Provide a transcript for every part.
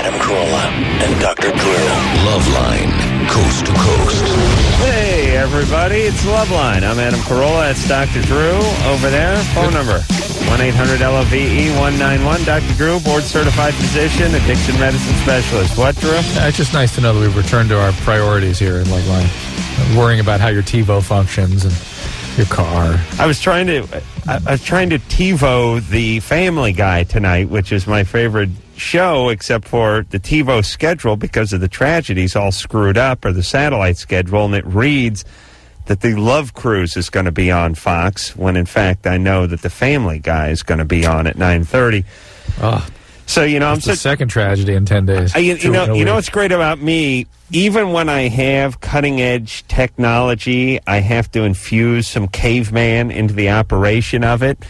Adam Carolla and Dr. Drew. Loveline, coast to coast. Hey, everybody, it's Loveline. I'm Adam Carolla. That's Dr. Drew over there. Phone number, 1-800-LOVE-191. Dr. Drew, board-certified physician, addiction medicine specialist. What, Drew? It's just nice to know that we've returned to our priorities here in Loveline. Worrying about how your TiVo functions and your car. I was trying to TiVo the Family Guy tonight, which is my favorite show, except for the TiVo schedule, because of the tragedies, all screwed up, or the satellite schedule, and it reads that the Love Cruise is going to be on Fox, when in fact I know that the Family Guy is going to be on at 9:30. Oh, so I'm the second tragedy in 10 days. You know what's great about me? Even when I have cutting-edge technology, I have to infuse some caveman into the operation of it,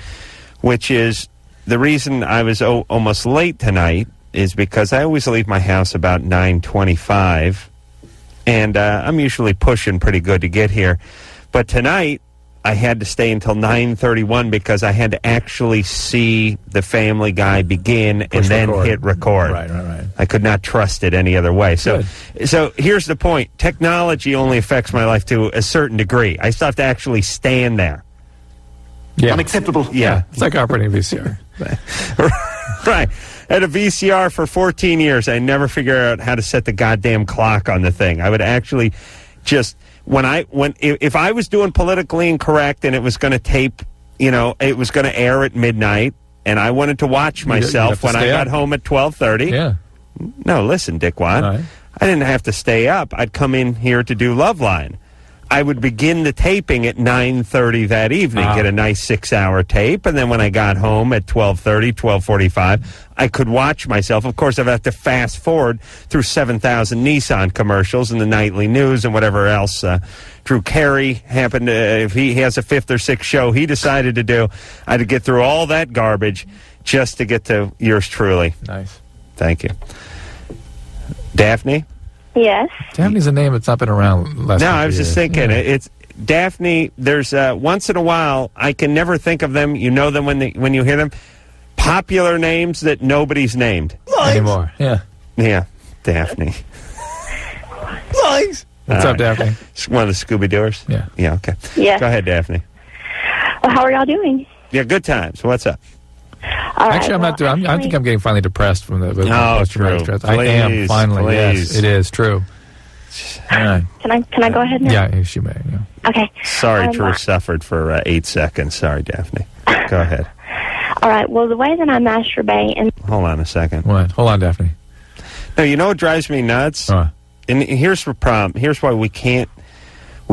which is the reason I was almost late tonight, is because I always leave my house about 9:25, and I'm usually pushing pretty good to get here. But tonight, I had to stay until 9:31 because I had to actually see the Family Guy begin and then hit record. Right. I could not trust it any other way. So here's the point. Technology only affects my life to a certain degree. I still have to actually stand there. Yeah. Unacceptable. Yeah. It's like operating VCR. Right. I had a VCR for 14 years. I never figured out how to set the goddamn clock on the thing. I would actually just... If I was doing politically incorrect and it was going to tape, it was going to air at midnight, and I wanted to watch myself when I got home at 12:30. Yeah. No, listen, dickwad. Right. I didn't have to stay up. I'd come in here to do Loveline. I would begin the taping at 9:30 that evening, get a nice 6-hour tape, and then when I got home at 12:30, 12:45, I could watch myself. Of course, I'd have to fast forward through 7,000 Nissan commercials and the nightly news and whatever else Drew Carey happened to, if he has a 5th or 6th show he decided to do, I had to get through all that garbage just to get to yours truly. Nice. Thank you. Daphne? Yes. Daphne's a name that's not been around last No, I was just thinking, it's Daphne. There's once in a while, I can never think of them. You know them when you hear them. Popular names that nobody's named anymore. Yeah. Yeah, Daphne. What's up, Daphne? It's one of the Scooby-Dooers? Yeah. Yeah, okay. Yeah. Go ahead, Daphne. Well, how are y'all doing? Yeah, good times. What's up? All Actually, I'm not doing. I think I'm getting finally depressed from the. True. Stress. I am finally. Please. Yes, it is true. All right. Can I go ahead now? Yeah, she may. Yeah. Okay. Sorry, Drew suffered for 8 seconds. Sorry, Daphne. Go ahead. All right. Well, the way that I masturbate and Hold on a second. What? Hold on, Daphne. No, you know what drives me nuts? And here's the problem. Here's why we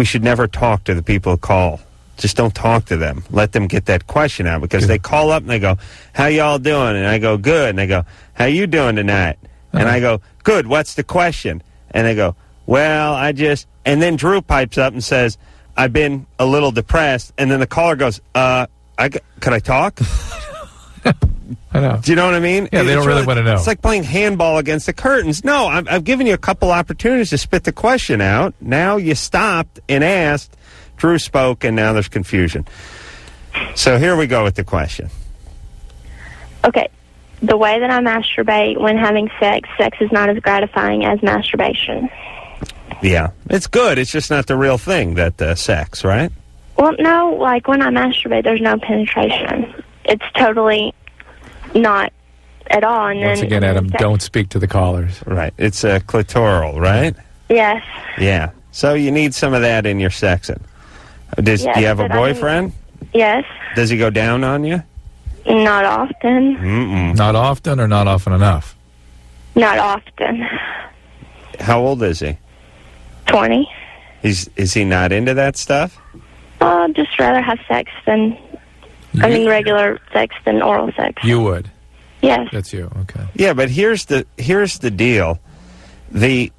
should never talk to the people who call. Just don't talk to them. Let them get that question out, because they call up and they go, "How y'all doing?" And I go, "Good." And they go, "How you doing tonight?" And I go, "Good. What's the question?" And they go, "Well, I just..." And then Drew pipes up and says, "I've been a little depressed." And then the caller goes, "Could I talk?" I know. Do you know what I mean? Yeah, they don't really want to know. It's like playing handball against the curtains. No, I've given you a couple opportunities to spit the question out. Now you stopped and asked. Drew spoke, and now there's confusion. So here we go with the question. okay, the way that I masturbate when having sex is not as gratifying as masturbation. Yeah, it's good. It's just not the real thing, that sex, right? Well, no, like when I masturbate, there's no penetration. It's totally not at all. And Once again, Adam, don't speak to the callers. Right. It's clitoral, right? Yes. Yeah. So you need some of that in your sexing. Do you have a boyfriend? Yes. Does he go down on you? Not often. Mm-mm. Not often, or not often enough? Not often. How old is he? 20. Is he not into that stuff? Just rather have sex than... regular sex than oral sex. You would? Yes. That's you, okay. Yeah, but here's the deal. The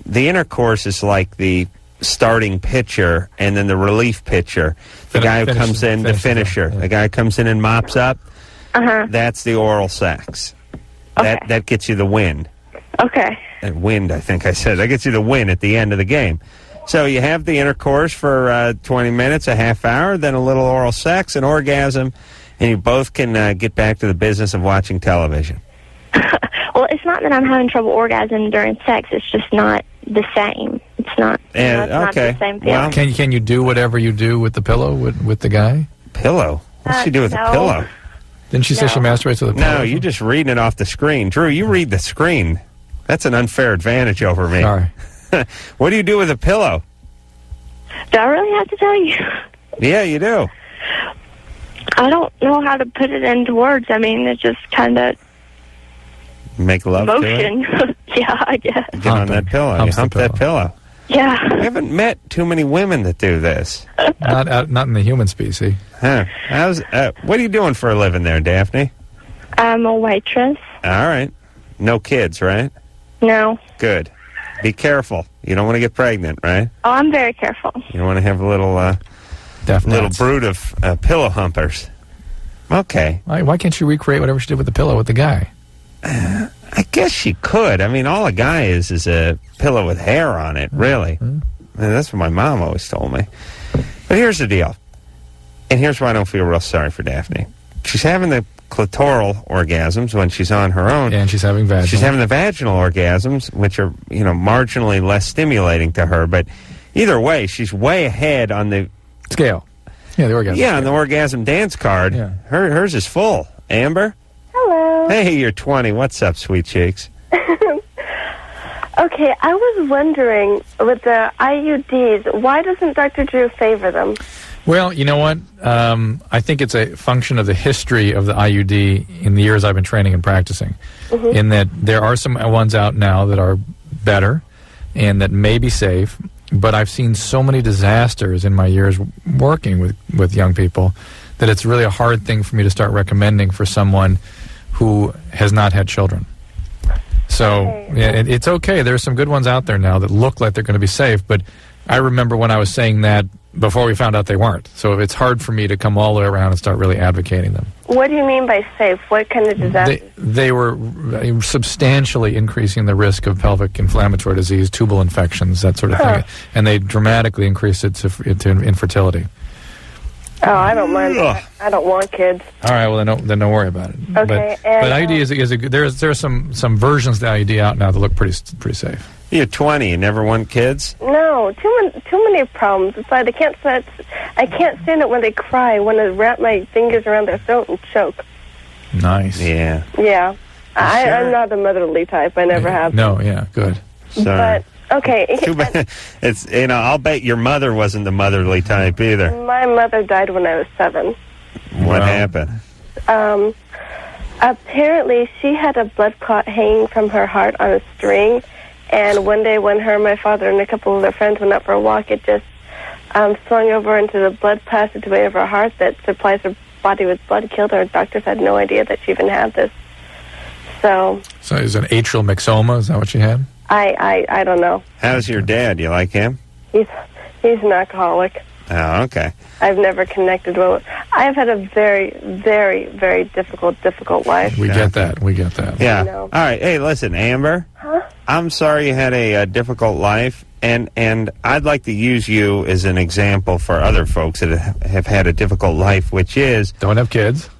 intercourse is like the starting pitcher and then the relief pitcher. The guy who comes in, the finisher. Yeah. The guy who comes in and mops up. That's the oral sex. Okay. That gets you the win. Okay. Wind, I think I said. That gets you the win at the end of the game. So you have the intercourse for 20 minutes, a half hour, then a little oral sex, an orgasm, and you both can get back to the business of watching television. Well, it's not that I'm having trouble orgasming during sex. It's just not the same. It's not. And, it's not the same feeling. Well, Can you do whatever you do with the pillow with the guy? pillow? What's she do with no. a pillow? Didn't she say she masturbates with a pillow? No, you're just reading it off the screen. Drew, you read the screen. That's an unfair advantage over me. Sorry. What do you do with a pillow? Do I really have to tell you? Yeah, you do. I don't know how to put it into words. I mean, it's just kind of Make love to motion. Yeah, I guess. it. Get on that pillow. You hump that pillow. Yeah. I haven't met too many women that do this. Not in the human species. Huh. What are you doing for a living there, Daphne? I'm a waitress. All right. No kids, right? No. Good. Be careful. You don't want to get pregnant, right? Oh, I'm very careful. You don't want to have a little brood of pillow humpers. Okay. Why can't you recreate whatever she did with the pillow with the guy? I guess she could. I mean, all a guy is a pillow with hair on it, really. I mean, that's what my mom always told me. But here's the deal. And here's why I don't feel real sorry for Daphne. She's having the clitoral orgasms when she's on her own. And she's having vaginal. She's having the vaginal orgasms, which are, marginally less stimulating to her. But either way, she's way ahead on the scale. Yeah, the orgasm. Yeah, scale. on the orgasm dance card. Yeah. Hers is full. Amber? Hello. Hey, you're 20. What's up, sweet cheeks? Okay, I was wondering, with the IUDs, why doesn't Dr. Drew favor them? Well, you know what? I think it's a function of the history of the IUD in the years I've been training and practicing. Mm-hmm. In that there are some ones out now that are better and that may be safe, but I've seen so many disasters in my years working with young people that it's really a hard thing for me to start recommending for someone who has not had children. So yeah, it's okay. There's some good ones out there now that look like they're going to be safe, but I remember when I was saying that before we found out they weren't. So it's hard for me to come all the way around and start really advocating them. What do you mean by safe? What kind of disaster? They were substantially increasing the risk of pelvic inflammatory disease, tubal infections, that sort of thing. And they dramatically increased it to infertility. Oh, I don't mind that. I don't want kids. All right, well, then don't worry about it. Okay, but IUD is a good, there's some versions of the IUD out now that look pretty safe. You're 20. You never want kids? No, too many problems. It's like I can't stand it when they cry. I want to wrap my fingers around their throat and choke. Nice. Yeah. Yeah. Sure? I'm not the motherly type. I never have. No, yeah, good. Sorry. But okay. Too bad. It's I'll bet your mother wasn't the motherly type either. My mother died when I was 7. What happened? Apparently, she had a blood clot hanging from her heart on a string, and one day when her, my father, and a couple of their friends went out for a walk, it just swung over into the blood passageway of her heart that supplies her body with blood, killed her. Doctors had no idea that she even had this. So is it an atrial myxoma? Is that what she had? I don't know. How's your dad? You like him? He's an alcoholic. Oh, okay. I've never connected well. I've had a very, very, very difficult life. We get that. Yeah. I know. All right. Hey, listen, Amber. Huh? I'm sorry you had a difficult life, and I'd like to use you as an example for other folks that have had a difficult life, which is... Don't have kids.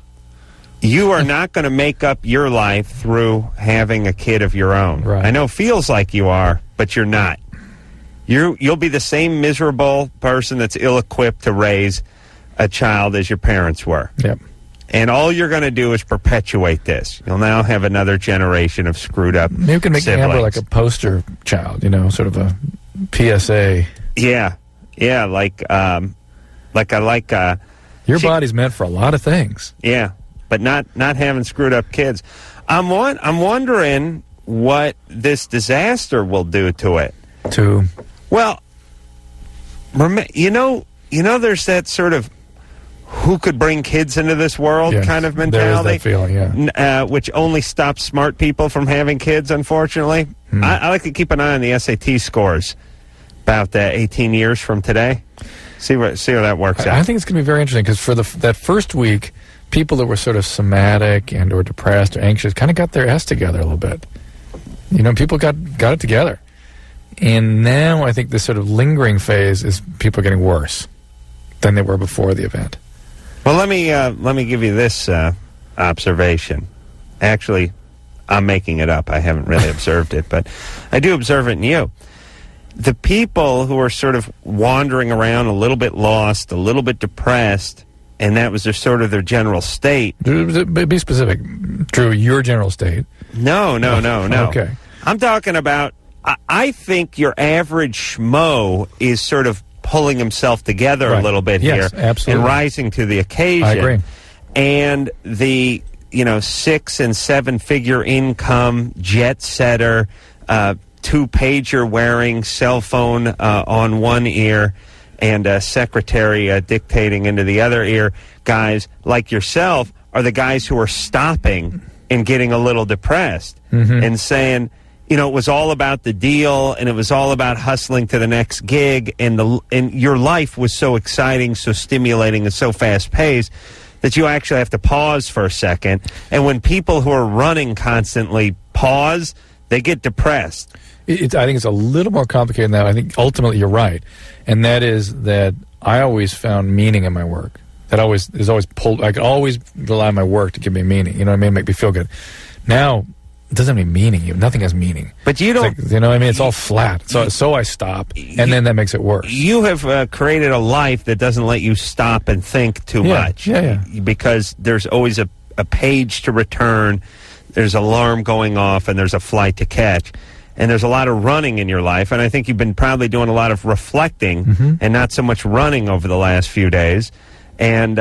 You are not going to make up your life through having a kid of your own. Right. I know it feels like you are, but you're not. You'll be the same miserable person that's ill-equipped to raise a child as your parents were. Yep. And all you're going to do is perpetuate this. You'll now have another generation of screwed up Maybe we can make siblings. Amber like a poster child, sort of a PSA. Yeah, like Your body's meant for a lot of things. Yeah, but not having screwed up kids. I'm wondering what this disaster will do to it. Well, there's that sort of who could bring kids into this world kind of mentality. There is that feeling, yeah. Which only stops smart people from having kids, unfortunately. I like to keep an eye on the SAT scores about 18 years from today. See how that works out. I think it's going to be very interesting because for that first week, people that were sort of somatic and or depressed or anxious kind of got their S together a little bit. People got it together. And now I think this sort of lingering phase is people getting worse than they were before the event. Well, let me give you this observation. Actually, I'm making it up. I haven't really observed it, but I do observe it in you. The people who are sort of wandering around a little bit lost, a little bit depressed, and that was their general state. Be specific. Drew, your general state. No. Okay. I'm talking about, I think your average schmo is sort of pulling himself together a little bit here. Absolutely. And rising to the occasion. I agree. And the, 6- and 7-figure income, jet setter, 2-pager wearing, cell phone on one ear, and a secretary dictating into the other ear, guys like yourself are the guys who are stopping and getting a little depressed and saying, it was all about the deal, and it was all about hustling to the next gig, and your life was so exciting, so stimulating, and so fast-paced that you actually have to pause for a second. And when people who are running constantly pause, they get depressed. I think it's a little more complicated than that. I think ultimately you're right, and that is that I always found meaning in my work. That is always pulled. I could always rely on my work to give me meaning. You know what I mean? Make me feel good. Now it doesn't have any meaning. Nothing has meaning. But you don't. It's you know what I mean? It's all flat. So I stop, and then that makes it worse. You have created a life that doesn't let you stop and think too much. Yeah. Because there's always a page to return. There's an alarm going off, and there's a flight to catch. And there's a lot of running in your life, and I think you've been probably doing a lot of reflecting and not so much running over the last few days. And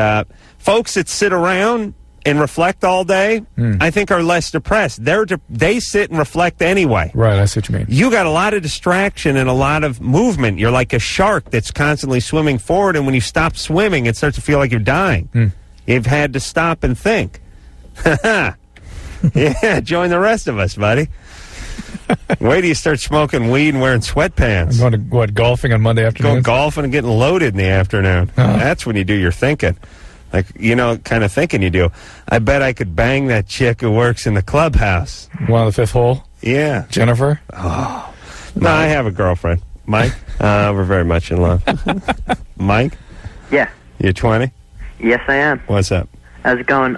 folks that sit around and reflect all day, I think are less depressed. They sit and reflect anyway. Right, I see what you mean. You got a lot of distraction and a lot of movement. You're like a shark that's constantly swimming forward, and when you stop swimming, it starts to feel like you're dying. You've had to stop and think. Yeah, join the rest of us, buddy. Wait till you start smoking weed and wearing sweatpants. I'm going to golfing on Monday afternoon? Going golfing and getting loaded in the afternoon. That's when you do your thinking. Like, kind of thinking you do. I bet I could bang that chick who works in the clubhouse. One on the fifth hole? Yeah. Jennifer? Oh. No, I have a girlfriend. Mike? We're very much in love. Mike? Yeah. You're 20? Yes, I am. What's up? How's it going?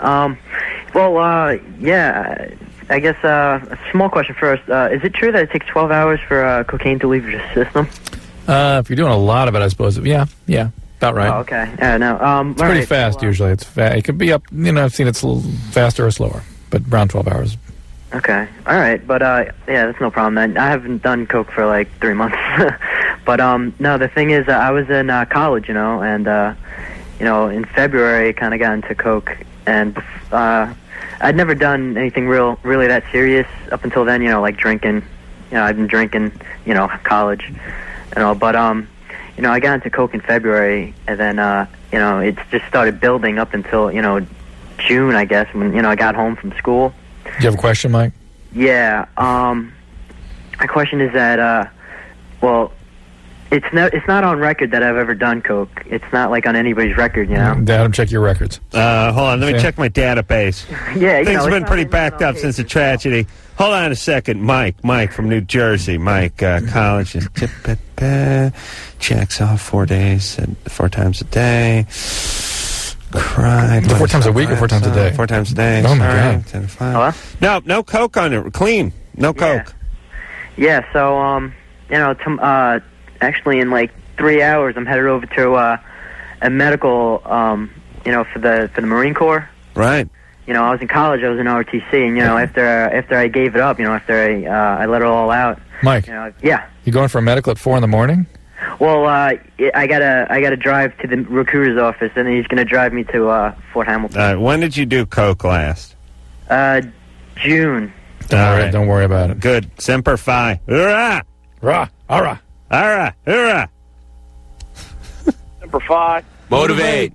Yeah, I guess a small question first. Is it true that it takes 12 hours for cocaine to leave your system? If you're doing a lot of it, I suppose. Yeah, about right. Oh, okay. No. It's pretty fast usually. It could be up. I've seen it's a little faster or slower, but around 12 hours. Okay. All right. But yeah, that's no problem then. I haven't done coke for like 3 months. But no, the thing is, I was in college, and in February, I kind of got into coke, and I'd never done anything really that serious up until then, like drinking. I've been drinking, college, but I got into coke in February, and then, it just started building up until, June, I guess, when, I got home from school. Do you have a question, Mike? Yeah, my question is that, it's not on record that I've ever done coke. It's not like on anybody's record, Adam, check your records. Hold on, let me check my database. Yeah, things have been pretty backed up since the tragedy. Hold on a second, Mike from New Jersey. Mike, college is checks off 4 days, 4 times a day. Cried. 4 times a week or 4 times a day? 4 times a day. Oh my God. 10 to 5. Hello? No coke on it. Clean. No coke. Yeah. So actually in like 3 hours, I'm headed over to a medical, for the Marine Corps. Right. I was in college. I was in ROTC, and after I gave it up, after I let it all out. Mike. Yeah. You going for a medical at 4 in the morning? Well, I gotta drive to the recruiter's office, and then he's gonna drive me to Fort Hamilton. When did you do coke last? June. Don't worry about it. Good. Semper Fi. Hurrah! Rah! Ara! Ara! Hurrah! Semper Fi. Motivate.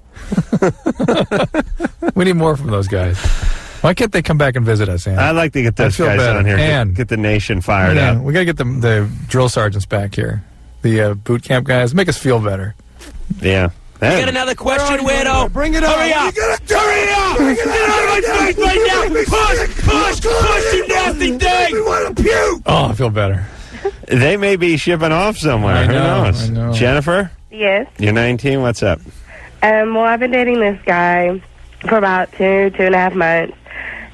We need more from those guys. Why can't they come back and visit us, Ann? I'd like to get those guys on here. Get the nation fired up. We got to get the drill sergeants back here. The boot camp guys. Make us feel better. Yeah. You got another question, weirdo? Bring it on. Hurry up. Hurry up. Get out of my face right now. Push, you nasty thing. We want to puke. Oh, I feel better. They may be shipping off somewhere. Who knows? I know. Jennifer? Yes. You're 19. What's up? Well, I've been dating this guy for about 2.5 months,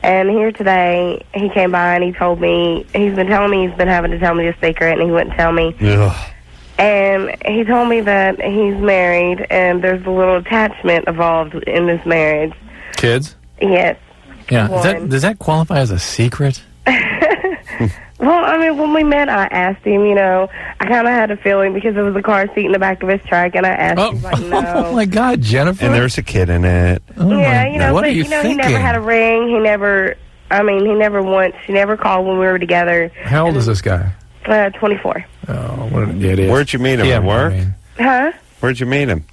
And here today, he came by and he told me, he's been telling me he's been having to tell me a secret, and he wouldn't tell me. Ugh. And he told me that he's married, and there's a little attachment involved in this marriage. Kids? Yes. Yeah. One. Does that qualify as a secret? Well, I mean, when we met, I asked him, I kind of had a feeling because there was a car seat in the back of his truck, and I asked him, like, no. Oh, my God, Jennifer. And there's a kid in it. Oh Yeah, what but, are you he thinking? never had a ring. He never called when we were together. How old is this guy? 24. Oh, what an idiot. Where'd you meet him? Yeah, At work? I mean, Huh? Where'd you meet him?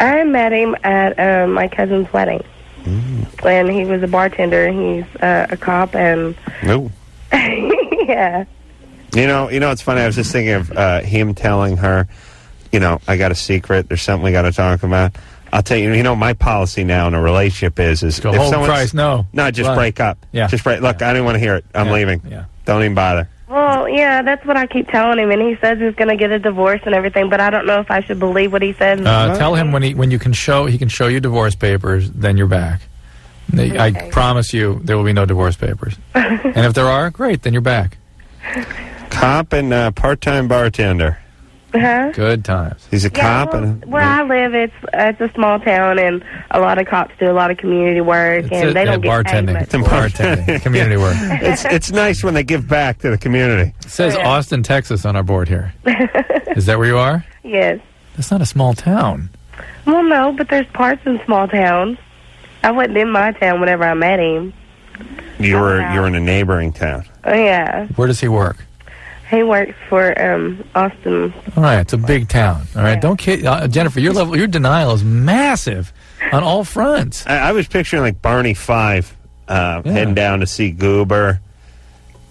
I met him at my cousin's wedding. And he was a bartender. He's a cop, and No. yeah. It's funny. I was just thinking of him telling her, I got a secret. There's something we got to talk about. I'll tell you, my policy now in a relationship is go, if oh, someone's... Christ, no. No, just Run. break up. Yeah. Just break. Look, I didn't want to hear it. I'm leaving. Yeah. Don't even bother. Well, yeah, that's what I keep telling him, and he says he's going to get a divorce and everything, but I don't know if I should believe what he says. Tell him when he can show you divorce papers, then you're back. I promise you there will be no divorce papers. And if there are, great, then you're back. Cop and part-time bartender. Huh? Good times. He's a cop. Well, where I live, it's a small town, and a lot of cops do a lot of community work, and they don't get paid much. Bartending, community work. It's nice when they give back to the community. It says Austin, Texas on our board here. Is that where you are? Yes. That's not a small town. Well, no, but there's parts in small towns. I wasn't in my town whenever I met him. You're in a neighboring town. Oh, yeah. Where does he work? He works for Austin. All right, it's a big town. All right, don't kid Jennifer. Your denial is massive on all fronts. I was picturing like Barney Fife heading down to see Goober,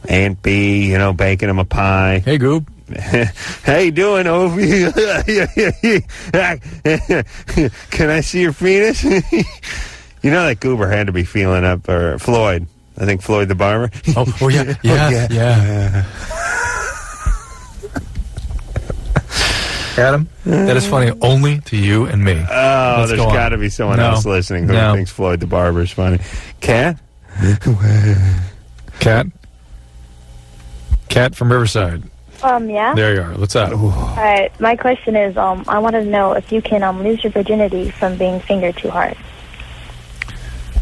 Aunt B, baking him a pie. Hey, Goob. How you doing, Ovi? Can I see your penis? That Goober had to be feeling up, or Floyd. I think Floyd the barber. Oh yeah. Adam, that is funny only to you and me. Oh, there's got to be someone else listening who thinks Floyd the barber is funny. Cat? Cat from Riverside. Yeah. There you are. What's up? All right. My question is, I wanted to know if you can lose your virginity from being fingered too hard.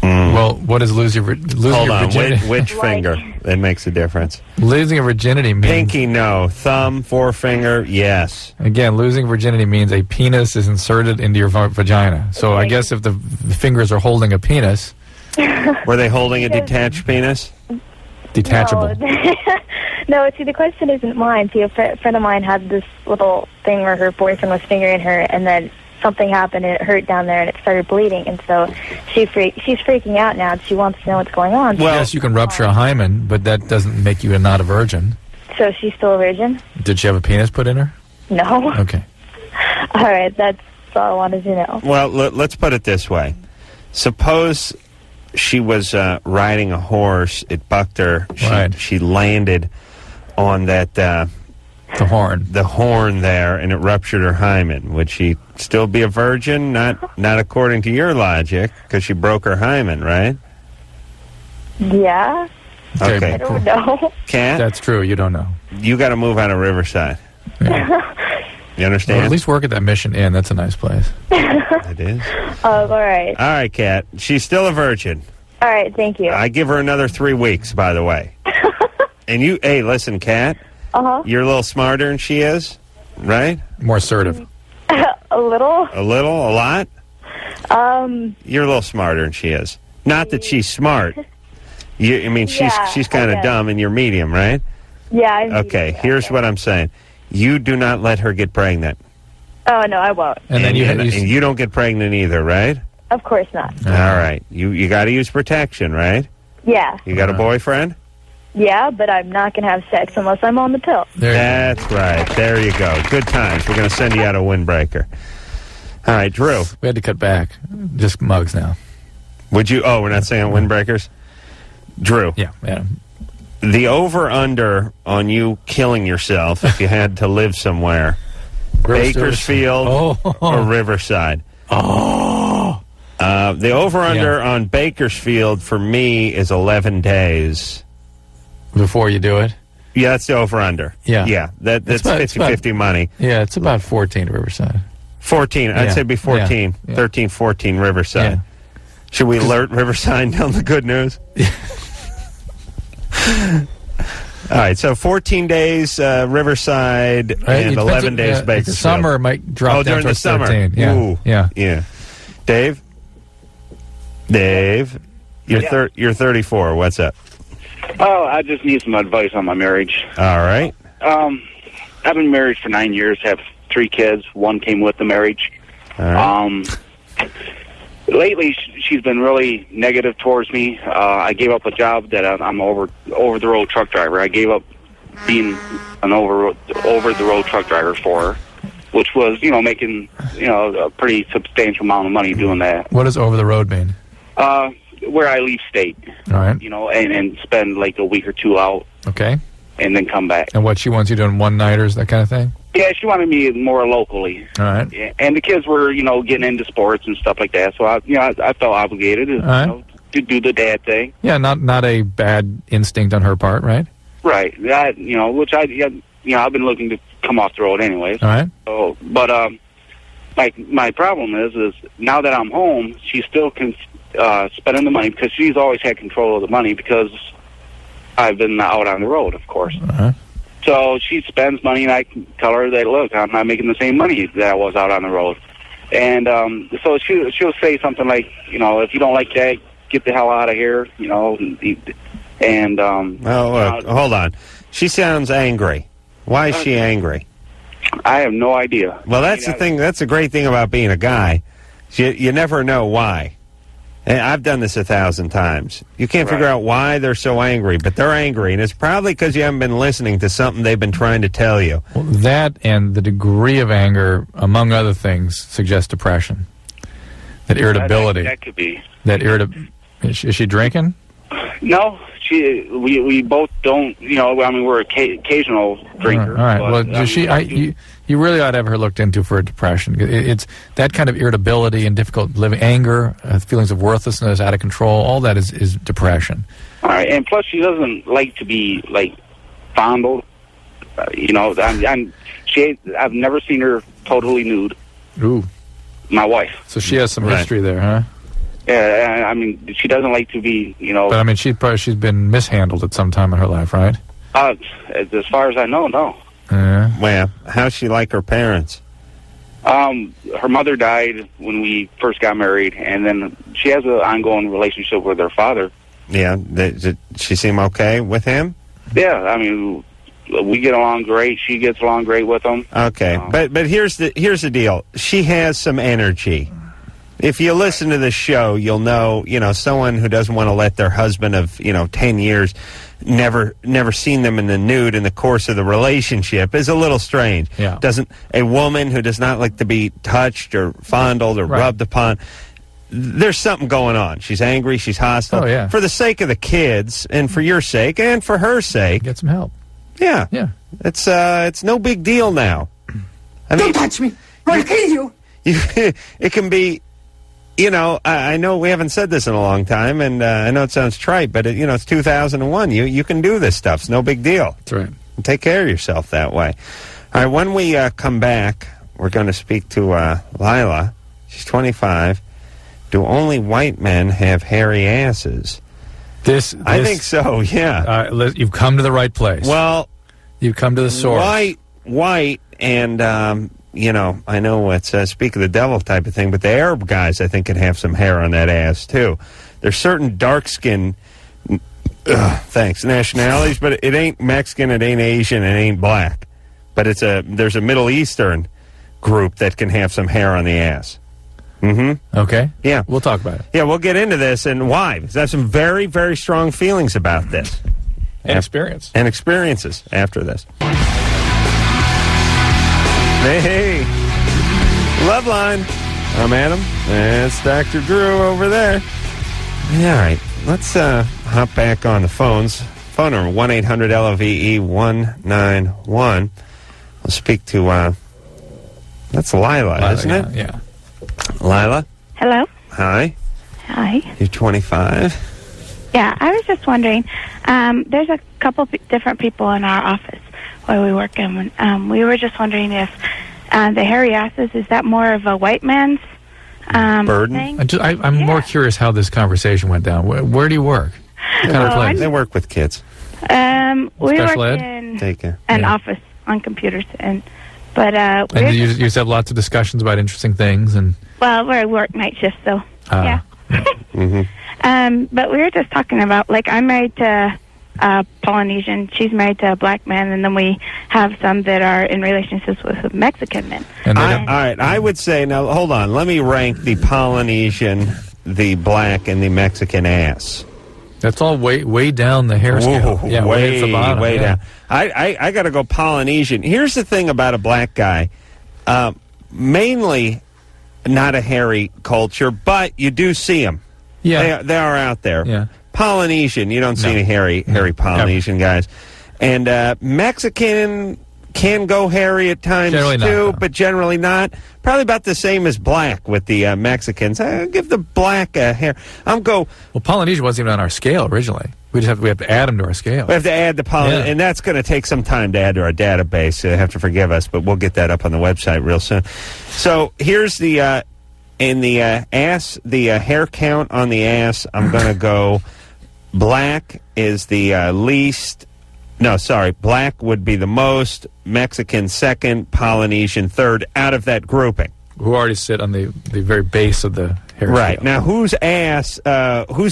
Well, what does lose your virginity? Hold on. Which finger? That makes a difference. Losing a virginity means... Pinky, no. Thumb, forefinger, yes. Again, losing virginity means a penis is inserted into your vagina. So I guess if the fingers are holding a penis... Were they holding a detached penis? Detachable. No, see, the question isn't mine. See, a friend of mine had this little thing where her boyfriend was fingering her, and then something happened, and it hurt down there, and it started bleeding, and so she's freaking out now, and she wants to know what's going on. Well, yes, you can rupture a hymen, but that doesn't make you not a virgin. So she's still a virgin? Did she have a penis put in her? No. Okay. All right, that's all I wanted to know. Well, let's put it this way. Suppose she was riding a horse, it bucked her, she landed on that... the horn there, and it ruptured her hymen. Would she still be a virgin? Not according to your logic, because she broke her hymen, right? Yeah. Okay. I don't know. Cat? That's true. You don't know. You got to move out of Riverside. Yeah. You understand? Well, at least work at that Mission Inn. That's a nice place. It is. All right. All right, Cat. She's still a virgin. All right. Thank you. I give her another 3 weeks, by the way. And you, hey, listen, Cat. You're a little smarter than she is, right? More assertive. A little? A little? A lot? You're a little smarter than she is. Not that she's smart. She's kind of dumb, and you're medium, right? Yeah. Okay, here's what I'm saying. You do not let her get pregnant. Oh, no, I won't. And then you don't get pregnant either, right? Of course not. All right. You got to use protection, right? Yeah. You got a boyfriend? Yeah, but I'm not going to have sex unless I'm on the pill. That's right. There you go. Good times. We're going to send you out a windbreaker. All right, Drew. We had to cut back. Just mugs now. Would you? Oh, we're not saying windbreakers? Drew. Yeah. The over-under on you killing yourself if you had to live somewhere, Bakersfield or Riverside. Oh. The over-under on Bakersfield for me is 11 days. Before you do it? Yeah, that's the over-under. Yeah. Yeah, that's 50-50 money. Yeah, it's about 14 Riverside. 14. I'd say it'd be 14. Yeah. 13, 14 Riverside. Yeah. Should we alert Riverside down the good news? All right, so 14 days Riverside and 11 days Bakersfield. Summer might drop down during the summer. 13. Yeah. Ooh, yeah. Dave, you're 34. What's up? Oh, I just need some advice on my marriage. All right. I've been married for 9 years, have 3 kids. One came with the marriage. All right. Lately, she's been really negative towards me. I gave up a job that I'm over-the-road truck driver. I gave up being an over-the-road truck driver for her, which was, making, a pretty substantial amount of money doing that. What does over the road mean? Where I leave state. All right. And spend like a week or 2 out. Okay. And then come back. And what she wants you doing, one-nighters, that kind of thing? Yeah, she wanted me more locally. All right. And the kids were, getting into sports and stuff like that. So I felt obligated to do the dad thing. Yeah, not a bad instinct on her part, right? Right. That which I've been looking to come off the road anyways. All right. So, but my problem is now that I'm home, she still can spending the money because she's always had control of the money because I've been out on the road, of course. Uh-huh. So she spends money, and I tell her that, look, I'm not making the same money that I was out on the road. And so she'll say something like, if you don't like that, get the hell out of here, And hold on. She sounds angry. Why is she angry? I have no idea. Well, that's the thing. That's the great thing about being a guy. You never know why. And I've done this 1,000 times. You can't figure out why they're so angry, but they're angry, and it's probably because you haven't been listening to something they've been trying to tell you. Well, that and the degree of anger, among other things, suggests depression. That irritability. That could be. Is she drinking? No, we both don't. We're occasional drinkers. All right. Well, you really ought to have her looked into for a depression. It's that kind of irritability and difficult living, anger, feelings of worthlessness, out of control. All that is depression. All right, and plus she doesn't like to be fondled. I've never seen her totally nude. Ooh. My wife. So she has some history there, huh? Yeah, she doesn't like to be, But she's been mishandled at some time in her life, right? As far as I know, no. Well, how's she like her parents? Her mother died when we first got married, and then she has an ongoing relationship with her father. Yeah, did she seem okay with him? Yeah, we get along great. She gets along great with him. Okay, but here's the deal. She has some energy. If you listen to the show, you'll know, someone who doesn't want to let their husband of, 10 years never seen them in the nude in the course of the relationship is a little strange. Yeah. A woman who does not like to be touched or fondled or rubbed upon, there's something going on. She's angry, she's hostile. Oh, yeah. For the sake of the kids and for your sake and for her sake. Get some help. Yeah. Yeah. It's no big deal now. Don't touch me, or I'll kill you. It can be... I know we haven't said this in a long time, and I know it sounds trite, but, it's 2001. You can do this stuff. It's no big deal. That's right. Take care of yourself that way. All right, when we come back, we're going to speak to Lila. She's 25. Do only white men have hairy asses? I think so, yeah. You've come to the right place. Well... You've come to the source. White, and... I know it's speak of the devil type of thing, but the Arab guys, I think, can have some hair on that ass, too. There's certain dark-skinned, nationalities, but it ain't Mexican, it ain't Asian, it ain't black. But there's a Middle Eastern group that can have some hair on the ass. Mm-hmm. Okay. Yeah. We'll talk about it. Yeah, we'll get into this and why. Because I have some very, very strong feelings about this. And experience. And experiences after this. Hey, Loveline. I'm Adam. That's Dr. Drew over there. All right, let's hop back on the phones. Phone number 1-800-LOVE-191. I'll speak to, that's Lila, isn't it? Yeah. Lila? Hello? Hi. Hi. You're 25. Yeah, I was just wondering. There's a couple different people in our office where we work in. We were just wondering if the hairy asses, is that more of a white man's burden? thing? I'm more curious how this conversation went down. Where do you work? What kind of place? They work with kids. We Special work ed? in Take care. an office on computers, and And you just have lots of discussions about interesting things, and well, we work night shifts, so yeah. Mm-hmm. But we were just talking about, like, I'm married to Polynesian, she's married to a black man, and then we have some that are in relationships with Mexican men. All right, I would say, now, hold on, let me rank the Polynesian, the black, and the Mexican ass. that's all way down the hair scale. Whoa, Yeah, way at the bottom. way yeah. down. I got to go Polynesian. Here's the thing about a black guy. Mainly not a hairy culture, but you do see them. Yeah. They are out there. Yeah. Polynesian, you don't see any hairy Polynesian guys. And Mexican can go hairy at times Generally not, too, though. but generally not. Probably about the same as black with the Mexicans. I give the black a hair. Well, Polynesian wasn't even on our scale originally. We have to add them to our scale. We have to add the Polynesian, and that's going to take some time to add to our database. So you have to forgive us, but we'll get that up on the website real soon. So here's the in the ass, the hair count on the ass. I'm going to go. Black is the least. No, sorry. Black would be the most. Mexican second. Polynesian third. Out of that grouping, Who already sit on the very base of the hair right scale. now, whose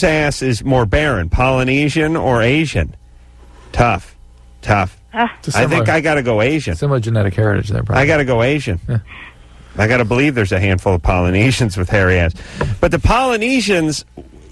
ass is more barren? Polynesian or Asian? Tough. I think I got to go Asian. Similar genetic heritage there, probably. I got to go Asian. Yeah. I got to believe there's a handful of Polynesians with hairy ass. But the Polynesians,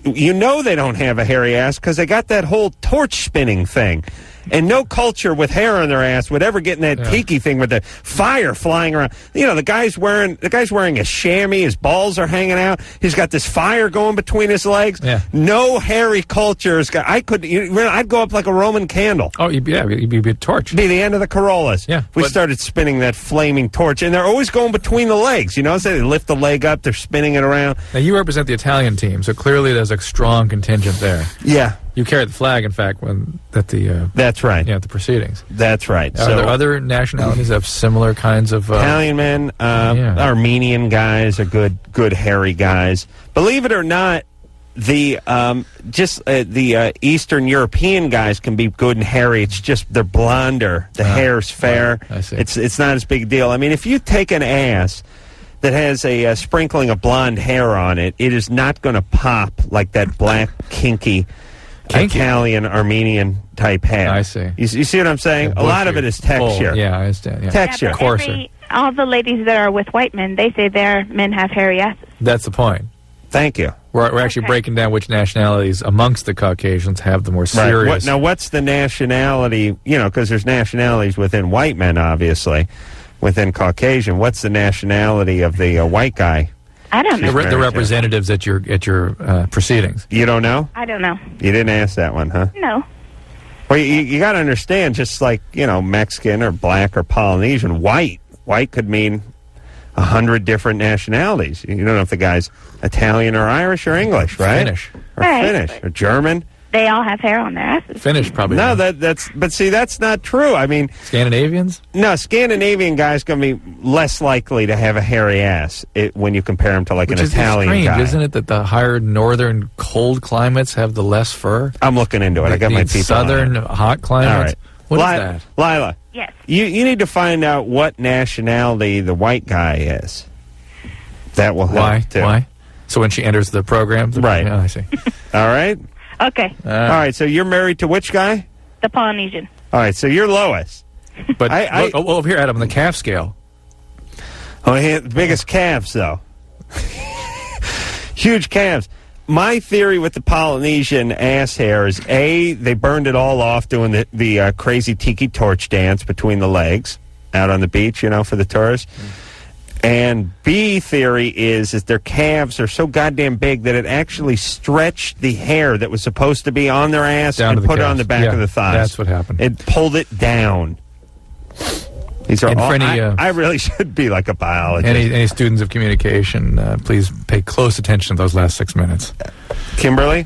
you know they don't have a hairy ass because they got that whole torch spinning thing. And no culture with hair on their ass would ever get in that tiki thing with the fire flying around. You know, the guy's wearing a chamois. His balls are hanging out. He's got this fire going between his legs. Yeah. No hairy cultures. I'd go up like a Roman candle. Oh, you'd be a torch. Be the end of the Carollas. Yeah, we started spinning that flaming torch, and they're always going between the legs. You know, so they lift the leg up, they're spinning it around. Now, you represent the Italian team, so clearly there's a strong contingent there. Yeah. You carried the flag, in fact, That's right. Yeah, at the proceedings. That's right. Are there other nationalities that have similar kinds of Italian men, Armenian guys are good hairy guys. Believe it or not, the Eastern European guys can be good and hairy. It's just they're blonder. The hair's fair. Right. I see. It's not as big a deal. I mean, if you take an ass that has a sprinkling of blonde hair on it, it is not going to pop like that black kinky Italian Armenian type hair. I see. You see what I'm saying? A lot of it is texture. Full. Yeah, I understand. Yeah. Texture. Yeah, but all the ladies that are with white men, they say their men have hairy asses. That's the point. Thank you. We're actually breaking down which nationalities amongst the Caucasians have the more serious. Now, what's the nationality? You know, because there's nationalities within white men, obviously, within Caucasian. What's the nationality of the white guy? I don't know. The representatives at your proceedings. You don't know? I don't know. You didn't ask that one, huh? No. Well, you got to understand, just like, you know, Mexican or black or Polynesian, white could mean 100 different nationalities. You don't know if the guy's Italian or Irish or English, right? Finnish. Or Finnish or German. They all have hair on their asses. Finnish, probably. No, but see, that's not true. I mean, Scandinavians? No, Scandinavian guy's going to be less likely to have a hairy ass when you compare him to like an Italian strange, guy. Isn't it that the higher northern cold climates have the less fur? I'm looking into it. I got my people. Southern hot climates. All right. What is that? Lila. Yes. You need to find out what nationality the white guy is. That will help too. Why? So when she enters the program, right? I see. All right. Okay. All right. So you're married to which guy? The Polynesian. All right. So you're Lois. But look, over here, Adam, on the calf scale. Oh, the biggest calves though. Huge calves. My theory with the Polynesian ass hair is A, they burned it all off doing the crazy tiki torch dance between the legs out on the beach, you know, for the tourists. And B theory is their calves are so goddamn big that it actually stretched the hair that was supposed to be on their ass Down and to the put it calves. on the back of the thighs. That's what happened. It pulled it down. These are And all, for any, I really should be like a biologist. Any students of communication, please pay close attention to those last 6 minutes. Kimberly,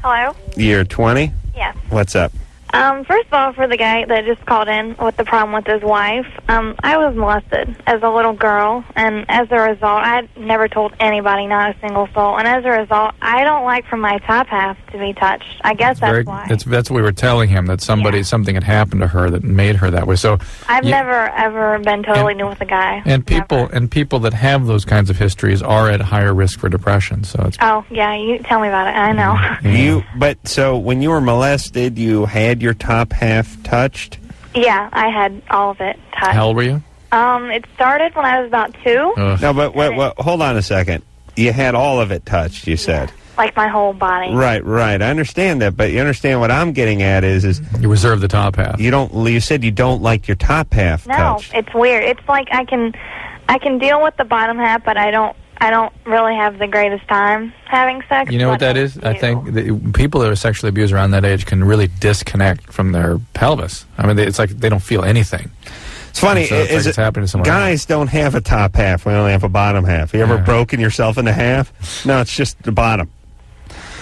Hello? you're 20? Yes. What's up? First of all, for the guy that just called in with the problem with his wife, I was molested as a little girl, and as a result, I never told anybody, not a single soul, and as a result, I don't like for my top half to be touched. I guess that's why. That's what we were telling him, that something had happened to her that made her that way. So I've never, ever been totally new with a guy. And people that have those kinds of histories are at higher risk for depression. So it's Oh, yeah, you tell me about it. I know. So when you were molested, you had your top half touched? Yeah, I had all of it touched. How old were you? It started when I was about 2. No, but hold on a second. You had all of it touched, you said. Like my whole body. Right. I understand that, but you understand what I'm getting at is you reserve the top half. You said you don't like your top half touched. No, it's weird. It's like I can deal with the bottom half, but I don't really have the greatest time having sex. You know what that is? I think that people that are sexually abused around that age can really disconnect from their pelvis. I mean, it's like they don't feel anything. It's funny. So it's it's happening to someone guys don't have a top half. We only have a bottom half. You ever broken yourself into half? No, it's just the bottom.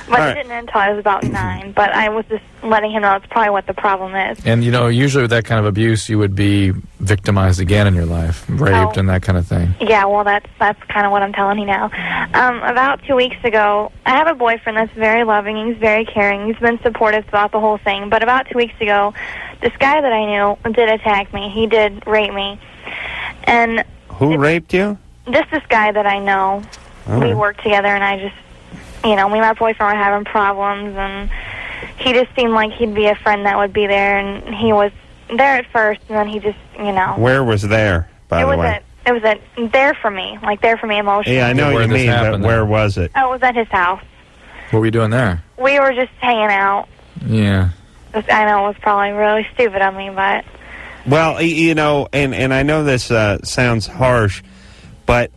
But it didn't until I was about 9. But I was just letting him know it's probably what the problem is. And, usually with that kind of abuse, you would be victimized again in your life, raped and that kind of thing. Yeah, well, that's kind of what I'm telling you now. About 2 weeks ago, I have a boyfriend that's very loving. He's very caring. He's been supportive throughout the whole thing. But about 2 weeks ago, this guy that I knew did attack me. He did rape me. And who raped you? This guy that I know. We worked together, and I just... me and my boyfriend were having problems, and he just seemed like he'd be a friend that would be there, and he was there at first, and then he just, Where was there, by the way? It was there for me emotionally. Yeah, I know what you mean, but where was it? Oh, it was at his house. What were you doing there? We were just hanging out. Yeah. I know it was probably really stupid of me, but... Well, and I know this sounds harsh, but...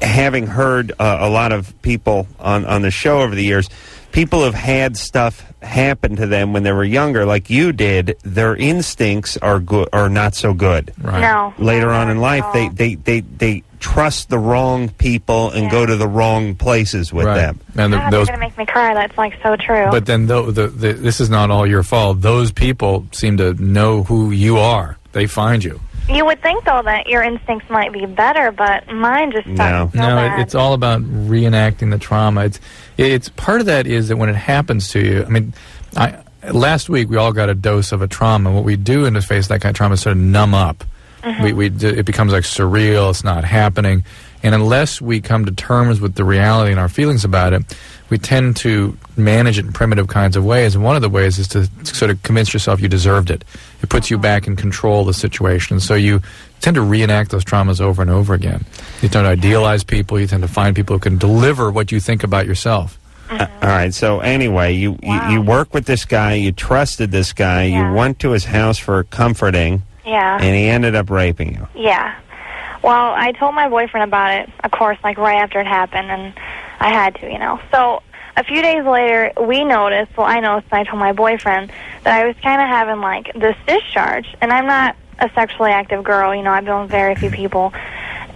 having heard a lot of people on the show over the years, people have had stuff happen to them when they were younger, like you did. Their instincts are not so good. Right. No. Later on in life, they trust the wrong people and go to the wrong places with them. And those going to make me cry. That's like so true. But then this is not all your fault. Those people seem to know who you are. They find you. You would think, though, that your instincts might be better, but mine just suck so bad. It's all about reenacting the trauma. It's part of that is that when it happens to you, I mean, last week we all got a dose of a trauma. What we do in the face of that kind of trauma is sort of numb up. It becomes like surreal. It's not happening. And unless we come to terms with the reality and our feelings about it, we tend to manage it in primitive kinds of ways. And one of the ways is to sort of convince yourself you deserved it. It puts you back in control of the situation. So you tend to reenact those traumas over and over again. You tend to idealize people. You tend to find people who can deliver what you think about yourself. All right. So anyway, you work with this guy. You trusted this guy. You went to his house for comforting. Yeah. And he ended up raping you. Yeah. Well, I told my boyfriend about it, of course, like right after it happened, and I had to, So a few days later, I noticed, and I told my boyfriend that I was kind of having, like, this discharge. And I'm not a sexually active girl, I've been with very few people.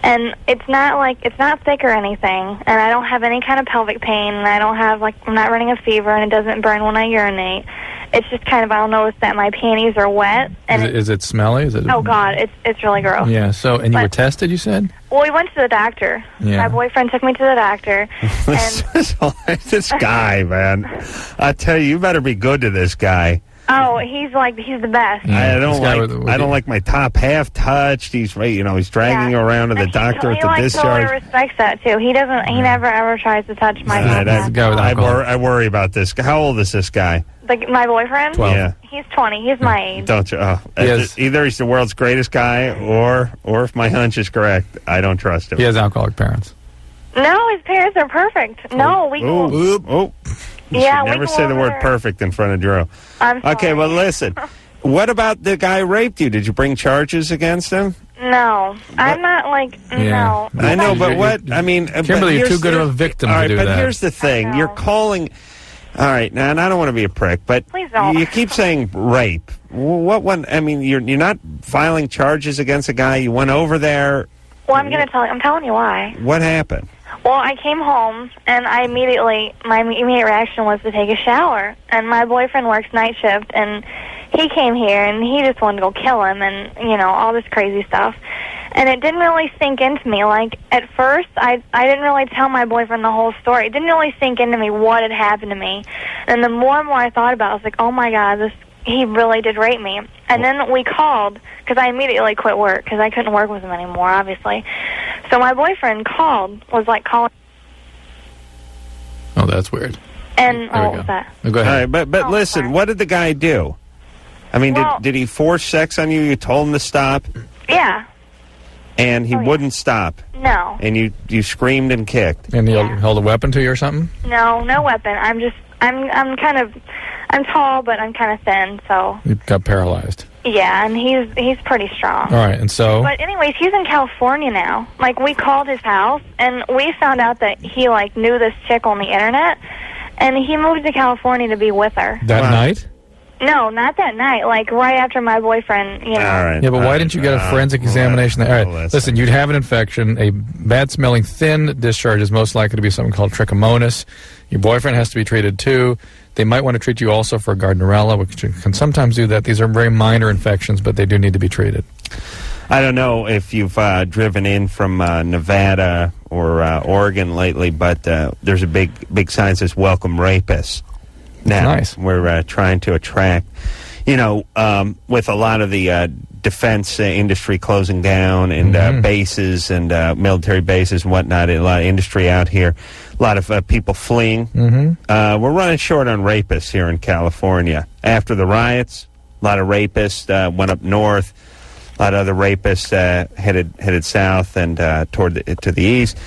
And it's not thick or anything, and I don't have any kind of pelvic pain, and I'm not running a fever, and it doesn't burn when I urinate. It's just kind of, I'll notice that my panties are wet. And is it smelly? Oh, God, it's really gross. Yeah, and you were tested, you said? Well, we went to the doctor. Yeah. My boyfriend took me to the doctor. This guy, man. I tell you better be good to this guy. Oh, he's the best. Yeah, I don't like my top half touched. He's dragging you around to the doctor with the discharge. He totally respects that too. He doesn't. He never ever tries to touch my top half. I worry about this. How old is this guy? My boyfriend? 12. Yeah. He's 20. He's my age. Don't you? Either he's the world's greatest guy, or if my hunch is correct, I don't trust him. He has alcoholic parents. No, his parents are perfect. No, we go. You should never say the word perfect in front of Drew. I'm sorry. Okay, well, listen. What about the guy who raped you? Did you bring charges against him? No. I'm not no. I know, but what? I mean... Kimberly, you're too good of a victim to do that. But here's the thing. You're calling... All right, now, and I don't want to be a prick, but Please don't. you keep saying rape. What one? I mean, you're not filing charges against a guy. You went over there. Well, I'm telling you why. What happened? Well, I came home, and my immediate reaction was to take a shower. And my boyfriend works night shift, and he came here, and he just wanted to go kill him, and, all this crazy stuff. And it didn't really sink into me. Like, at first, I didn't really tell my boyfriend the whole story. It didn't really sink into me what had happened to me. And the more and more I thought about it, I was like, oh, my God, he really did rape me. And then we called, because I immediately quit work, because I couldn't work with him anymore, obviously. So my boyfriend calling. Oh, that's weird. And, what was that? Oh, go ahead. All right, but listen, sorry. What did the guy do? I mean, did he force sex on you? You told him to stop? Yeah. And he wouldn't stop? No. And you screamed and kicked? And he held a weapon to you or something? No weapon. I'm tall, but I'm kind of thin, so. You got paralyzed. Yeah, and he's pretty strong. All right, and so? But anyways, he's in California now. Like, we called his house, and we found out that he, knew this chick on the internet, and he moved to California to be with her. That night? No, not that night. Like, right after my boyfriend, All right. Yeah, but why didn't you get a forensic examination? All right, listen, you'd have an infection. A bad-smelling, thin discharge is most likely to be something called trichomonas. Your boyfriend has to be treated, too. They might want to treat you also for Gardnerella, which can sometimes do that. These are very minor infections, but they do need to be treated. I don't know if you've driven in from Nevada or Oregon lately, but there's a big sign that says "Welcome Rapists." Now, nice. We're trying to attract, with a lot of the defense industry closing down and bases and military bases and whatnot, a lot of industry out here, a lot of people fleeing. We're running short on rapists here in California. After the riots, a lot of rapists went up north. A lot of other rapists headed south and to the east.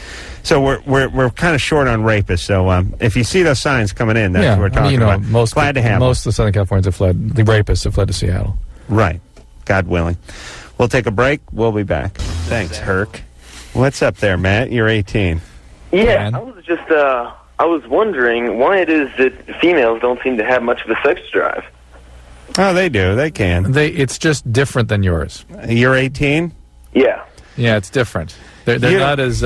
So we're kind of short on rapists. So if you see those signs coming in, that's what we're talking about. Glad to have most of the Southern Californians have fled. The rapists have fled to Seattle. Right. God willing. We'll take a break. We'll be back. Thanks, Herc. What's up there, Matt? You're 18. Yeah, I was wondering why it is that females don't seem to have much of a sex drive. Oh, they do. They can. It's just different than yours. You're 18? Yeah. Yeah, it's different. They're not as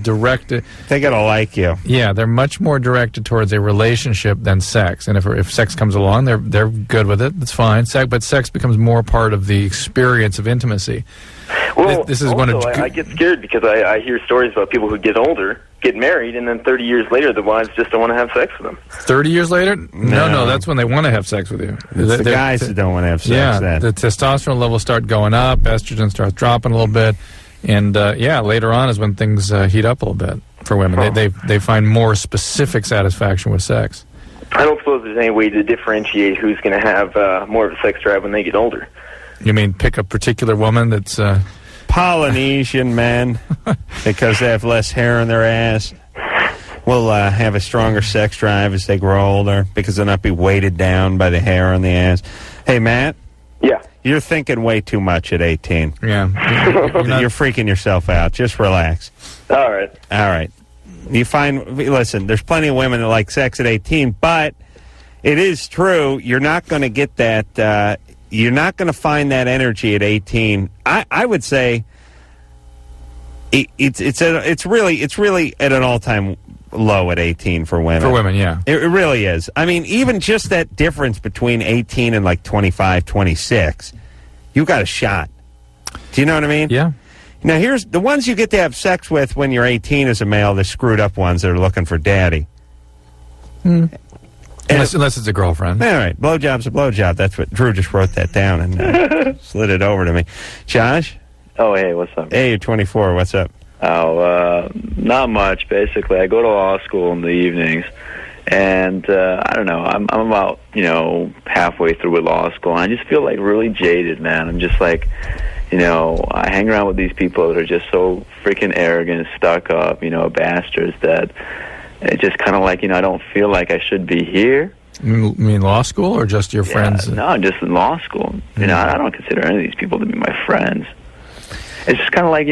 directed. They gotta like you. Yeah, they're much more directed towards a relationship than sex. And if sex comes along, they're good with it. It's fine. But sex becomes more part of the experience of intimacy. Well, this is I get scared because I hear stories about people who get older, get married, and then 30 years later, the wives just don't want to have sex with them. 30 years later? No, that's when they want to have sex with you. It's the guys that don't want to have sex. Yeah, then. The testosterone levels start going up, estrogen starts dropping a little bit, and later on is when things heat up a little bit for women. They find more specific satisfaction with sex. I don't suppose there's any way to differentiate who's going to have more of a sex drive when they get older. You mean pick a particular woman that's... Polynesian men, because they have less hair on their ass, will have a stronger sex drive as they grow older because they'll not be weighted down by the hair on the ass. Hey, Matt? Yeah? You're thinking way too much at 18. Yeah. You're freaking yourself out. Just relax. All right. Listen, there's plenty of women that like sex at 18, but it is true, you're not going to get that... You're not going to find that energy at 18. I would say it's really at an all-time low at 18 for women. For women, yeah. It really is. I mean, even just that difference between 18 and like 25, 26, you got a shot. Do you know what I mean? Yeah. Now, here's the ones you get to have sex with when you're 18 as a male, the screwed up ones that are looking for daddy. Unless it's a girlfriend. All right, blowjob's a blowjob. That's what Drew just wrote that down and slid it over to me. Josh? Oh, hey, what's up? Hey, you're 24. What's up? Oh, not much. Basically, I go to law school in the evenings, and I don't know. I'm about halfway through with law school, and I just feel like really jaded, man. I'm just like, I hang around with these people that are just so freaking arrogant, stuck up, bastards that. It's just kind of like, I don't feel like I should be here. You mean law school or just your friends? No, just in law school. I don't consider any of these people to be my friends. It's just kind of like,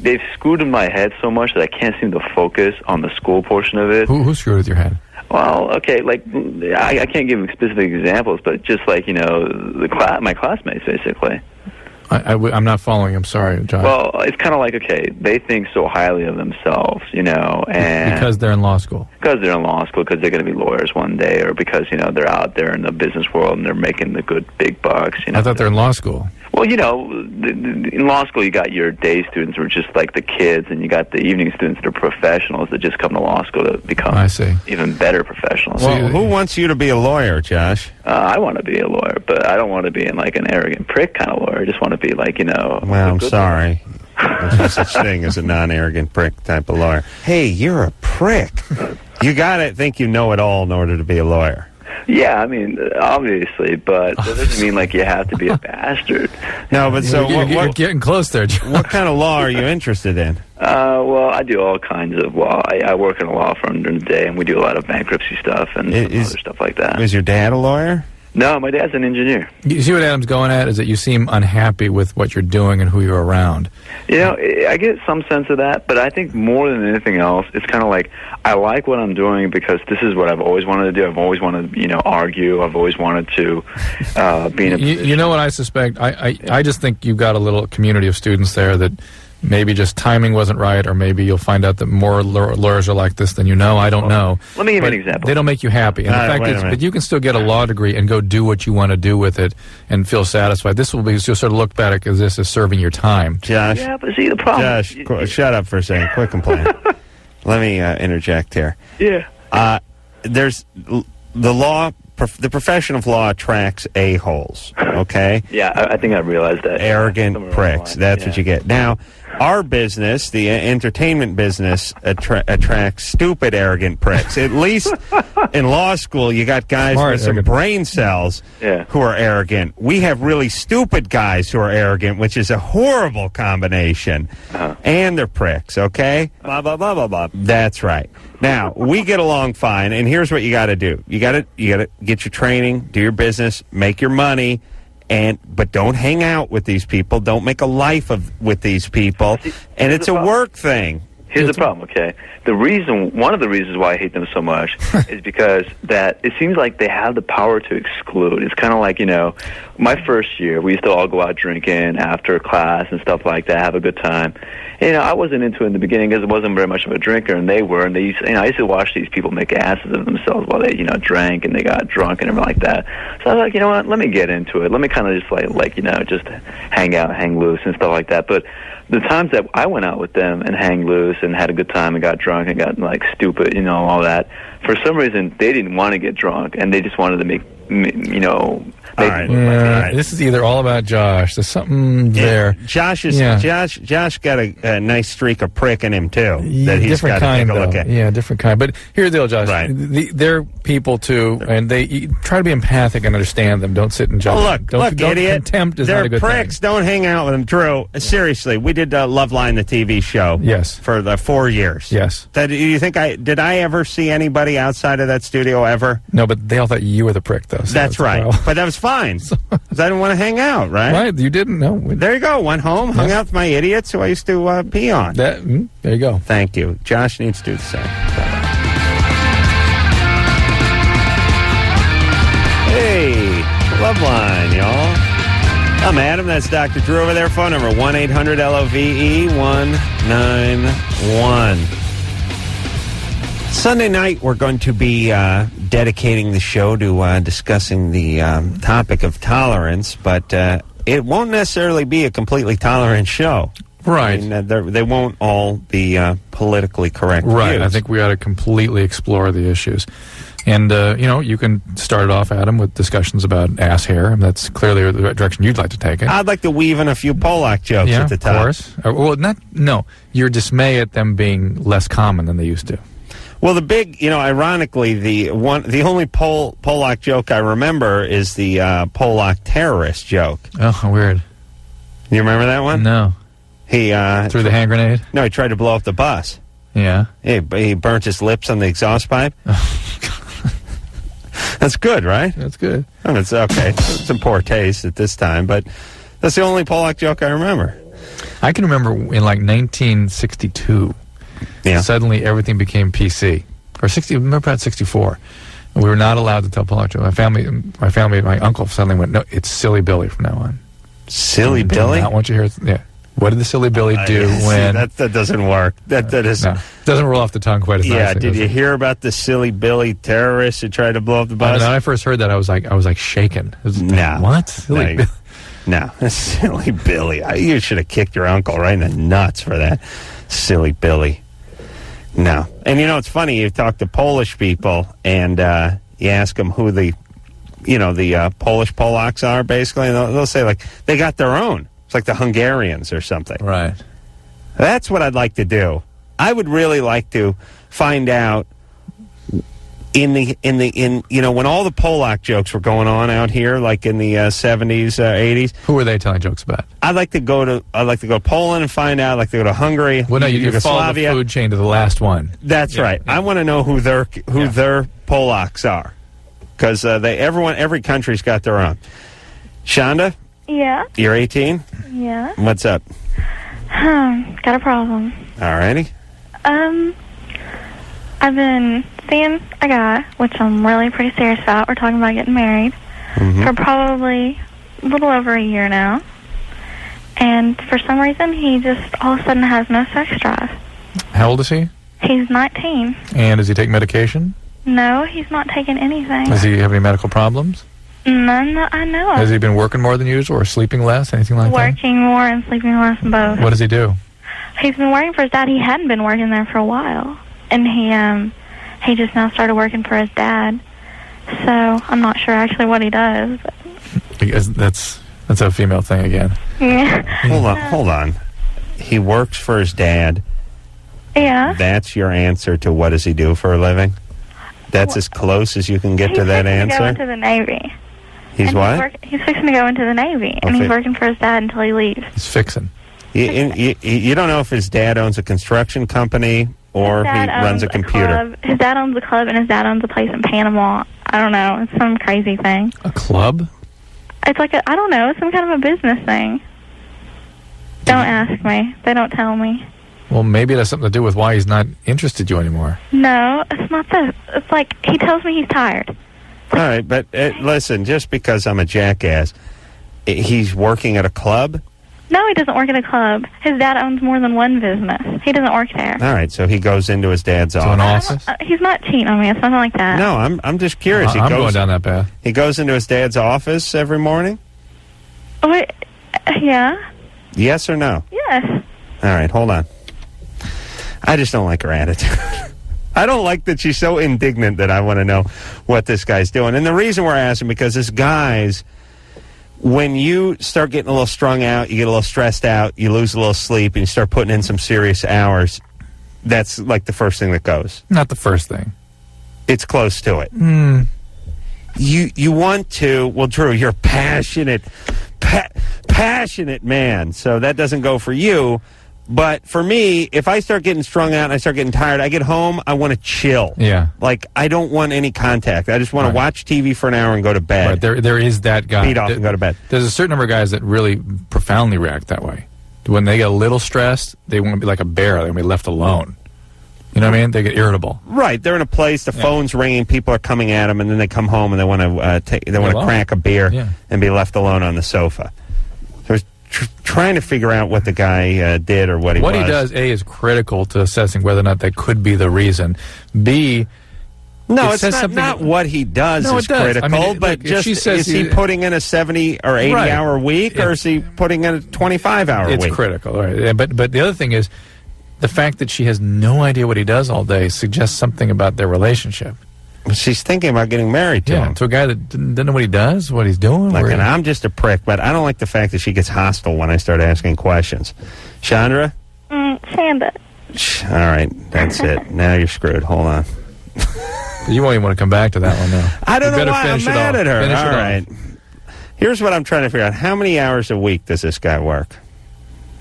they've screwed in my head so much that I can't seem to focus on the school portion of it. Who screwed with your head? Well, okay, like I can't give specific examples, but just like my classmates, basically. I'm not following. I'm sorry, John. Well, it's kind of like, okay, they think so highly of themselves, and because they're in law school. Because they're in law school, because they're going to be lawyers one day, or because they're out there in the business world and they're making the good big bucks. I thought they're in law school. Well, in law school, you got your day students who are just like the kids, and you got the evening students that are professionals that just come to law school to become even better professionals. Well, who wants you to be a lawyer, Josh? I want to be a lawyer, but I don't want to be in like an arrogant prick kind of lawyer. I just want to be like, Well, I'm sorry. There's no such thing as a non-arrogant prick type of lawyer. Hey, you're a prick. You got to think you know it all in order to be a lawyer. Yeah, I mean, obviously, but that doesn't mean like you have to be a bastard. No, but so you're getting close there, John. What kind of law are you interested in? Well, I do all kinds of law. I work in a law firm during the day, and we do a lot of bankruptcy stuff and some other stuff like that. Is your dad a lawyer? No, my dad's an engineer. You see what Adam's going at is that you seem unhappy with what you're doing and who you're around. I get some sense of that, but I think more than anything else, it's kind of like I like what I'm doing because this is what I've always wanted to do. I've always wanted to, argue. I've always wanted to be in a position. You know what I suspect? I just think you've got a little community of students there that maybe just timing wasn't right, or maybe you'll find out that more lawyers are like this than you know. I don't know. Let me give you an example. They don't make you happy. And the fact is, but you can still get a law degree and go do what you want to do with it and feel satisfied. This will be, you'll sort of look back at this as serving your time. Josh. Yeah, but see, the problem... Josh, shut up for a second. Quick complaint. Let me interject here. Yeah. There's the law... The profession of law attracts a-holes, okay? Yeah, I think I realized that. Arrogant pricks. That's what you get. Now, our business, the entertainment business, attracts stupid, arrogant pricks. At least in law school, you got guys with some brain cells who are arrogant. We have really stupid guys who are arrogant, which is a horrible combination. And they're pricks, okay? Blah, blah, blah, blah, blah. That's right. Now, we get along fine, and here's what you got to do. You got to get your training, do your business, make your money, but don't hang out with these people. Don't make a life with these people. And it's a work thing. Here's the problem, okay? One of the reasons why I hate them so much is because that it seems like they have the power to exclude. It's kind of like, my first year, we used to all go out drinking after class and stuff like that, have a good time. And, I wasn't into it in the beginning because I wasn't very much of a drinker, and they were. And they used, I used to watch these people make asses of themselves while they, drank and they got drunk and everything like that. So I was like, you know what? Let me get into it. Let me kind of just just hang out, hang loose and stuff like that. But the times that I went out with them and hang loose and had a good time and got drunk and got stupid, all that, for some reason they didn't want to get drunk and they just wanted to make all right. This is either all about Josh. There's something there. Josh got a nice streak of prick in him too. That he's different got kind, to take a look at. Yeah, different kind. But here's the deal, Josh. Right. They're people too, and they try to be empathic and understand them. Don't sit and judge. Look, idiot. Contempt is They're not a good pricks. thing. Don't hang out with them. Drew, seriously, we did Loveline, the TV show. Yes. For the 4 years. Yes. Do you think did I ever see anybody outside of that studio ever? No, but they all thought you were the prick, though. So that's right. But that was fine. Because I didn't want to hang out, right? Right, you didn't know. There you go. Went home, hung out with my idiots who I used to pee on. There you go. Thank you. Josh needs to do the same. Hey, Loveline, y'all. I'm Adam. That's Dr. Drew over there. Phone number 1-800-LOVE-191. Sunday night, we're going to be dedicating the show to discussing the topic of tolerance, but it won't necessarily be a completely tolerant show. Right. I mean, they won't all be politically correct Right. views. I think we ought to completely explore the issues. And, you can start it off, Adam, with discussions about ass hair, and that's clearly the direction you'd like to take it. I'd like to weave in a few Polak jokes at the top. Of course. Your dismay at them being less common than they used to. Well, the big, ironically, the only Polak joke I remember is the Polak terrorist joke. Oh, weird. You remember that one? No. He threw the hand grenade? No, he tried to blow up the bus. Yeah. He burnt his lips on the exhaust pipe. That's good, right? That's good. I mean, it's okay. It's in poor taste at this time, but that's the only Polak joke I remember. I can remember in 1962. Yeah. Suddenly everything became PC. or 60. Remember about 64. And we were not allowed to tell Pollock jokes. My uncle suddenly went, no, it's Silly Billy from now on. Silly Billy? I want you to hear. Yeah. What did the Silly Billy do when? That doesn't work. That is doesn't roll off the tongue quite as nicely. Yeah. Did you hear about the Silly Billy terrorists who tried to blow up the bus? When I first heard that, I was like shaken. No. What? Silly Billy? No, Silly Billy. You should have kicked your uncle right in the nuts for that. Silly Billy. No. And it's funny, you talk to Polish people and you ask them who the Polish Polacks are, basically, and they'll say, like, they got their own. It's like the Hungarians or something. Right. That's what I'd like to do. I would really like to find out when all the Polak jokes were going on out here, like in the 70s, 80s. Who were they telling jokes about? I'd like to go to Poland and find out. I'd like to go to Hungary. Well, no, you follow the food chain to the last one. That's right. Yeah. I want to know who their Polacks are, because every country's got their own. Shonda? Yeah. You're 18? Yeah. What's up? Got a problem. All righty. I've been seeing a guy, which I'm really pretty serious about. We're talking about getting married for probably a little over a year now. And for some reason, he just all of a sudden has no sex drive. How old is he? He's 19. And does he take medication? No, he's not taking anything. Does he have any medical problems? None that I know of. Has he been working more than usual or sleeping less, anything like that? Working more and sleeping less, both. What does he do? He's been working for his dad. He hadn't been working there for a while. And he just now started working for his dad. So I'm not sure actually what he does. Because that's a female thing again. Yeah. Hold on. He works for his dad. Yeah. That's your answer to what does he do for a living? That's as close as you can get to that answer? He's fixing to go into the Navy. He's what? He's fixing to go into the Navy, and he's working for his dad until he leaves. He's fixing. You don't know if his dad owns a construction company or he runs a computer. His dad owns a club, and his dad owns a place in Panama. I don't know. It's some crazy thing. A club? It's like I don't know. It's some kind of a business thing. Don't ask me. They don't tell me. Well, maybe it has something to do with why he's not interested in you anymore. No, it's not that. It's like he tells me he's tired. All right, but listen, just because I'm a jackass, he's working at a club? No, he doesn't work at a club. His dad owns more than one business. He doesn't work there. All right, so he goes into his dad's office. An office? He's not cheating on me. It's nothing like that. No, I'm just curious. I'm going down that path. He goes into his dad's office every morning? Wait, yeah. Yes or no? Yes. All right, hold on. I just don't like her attitude. I don't like that she's so indignant that I want to know what this guy's doing. And the reason we're asking, because this guy's, when you start getting a little strung out, you get a little stressed out, you lose a little sleep, and you start putting in some serious hours, that's like the first thing that goes. Not the first thing. It's close to it. You want to, well, Drew, you're passionate man, so that doesn't go for you. But for me, if I start getting strung out and I start getting tired, I get home, I want to chill. Yeah. Like, I don't want any contact. I just want to watch TV for an hour and go to bed. Right. There is that guy. Beat off and go to bed. There's a certain number of guys that really profoundly react that way. When they get a little stressed, they want to be like a bear. They want to be left alone. You know what I mean? They get irritable. Right. They're in a place, the phone's ringing, people are coming at them, and then they come home and they want to crack a beer and be left alone on the sofa. So trying to figure out what the guy did or what he was. What he does, A, is critical to assessing whether or not that could be the reason. B, no, it's not what he does is critical, I mean, but just is he putting in a 70 or 80-hour week, or is he putting in a 25-hour week? It's critical, right? But the other thing is, the fact that she has no idea what he does all day suggests something about their relationship. She's thinking about getting married to him. To a guy that doesn't know what he does, what he's doing. And I'm just a prick, but I don't like the fact that she gets hostile when I start asking questions. Chandra? Shanda. All right, that's it. Now you're screwed. Hold on. You won't even want to come back to that one, though. I don't know why I'm mad at her. Finish all right. Here's what I'm trying to figure out. How many hours a week does this guy work?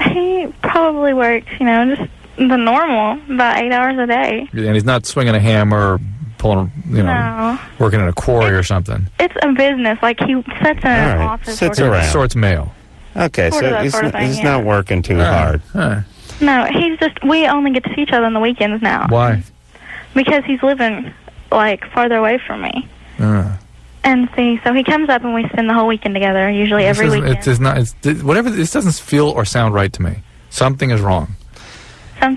He probably works, just the normal, about 8 hours a day. And he's not swinging a hammer or pulling, working in a quarry or something. It's a business. Like, he sits in an office. Sits around. Sorts mail. Okay, so he's not working too hard. No, we only get to see each other on the weekends now. Why? because he's living, like, farther away from me. And see, so he comes up and we spend the whole weekend together, usually every weekend. It is not, whatever, this doesn't feel or sound right to me. Something is wrong.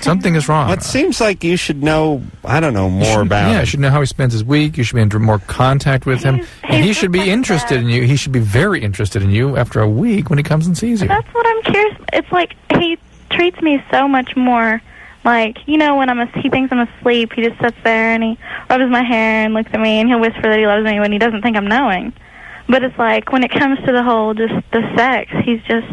Something is wrong. Well, it seems like you should know, I don't know, more about Yeah, it. you should know how he spends his week. You should be in more contact with him. And he should be interested in you. He should be very interested in you after a week when he comes and sees you. That's what I'm curious. It's like he treats me so much more like, you know, when he thinks I'm asleep, he just sits there and he rubs my hair and looks at me and he'll whisper that he loves me when he doesn't think I'm knowing. But it's like when it comes to the whole just the sex, he's just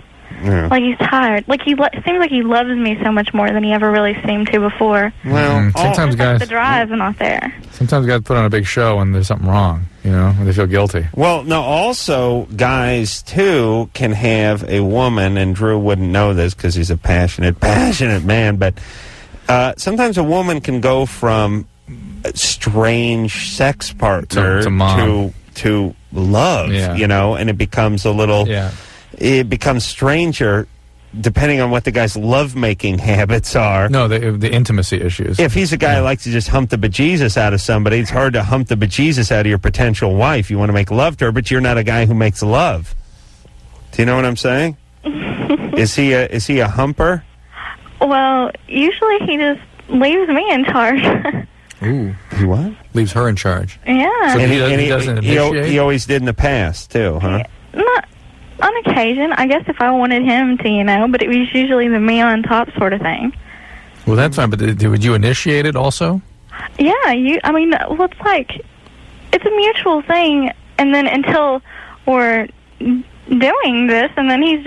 like he's tired. Like seems like he loves me so much more than he ever really seemed to before. Well, sometimes guys, the drive's not there. Sometimes guys put on a big show and there's something wrong, you know, and they feel guilty. Well, no, also, guys, too, can have a woman, and Drew wouldn't know this because he's a passionate man, but sometimes a woman can go from a strange sex partner to mom. to love, you know, and it becomes a little, it becomes stranger depending on what the guy's love-making habits are. No, the intimacy issues. If he's a guy who likes to just hump the bejesus out of somebody, it's hard to hump the bejesus out of your potential wife. You want to make love to her, but you're not a guy who makes love. Do you know what I'm saying? Is he a humper? Well, usually he just leaves me in charge. Ooh. He what? Leaves her in charge. Yeah. So he doesn't initiate? He always did in the past, too, huh? Not on occasion. I guess if I wanted him to, you know, but it was usually the me on top sort of thing. Well, that's fine, but would you initiate it also? Yeah, I mean, well, it's like, it's a mutual thing, and then until we're doing this, and then he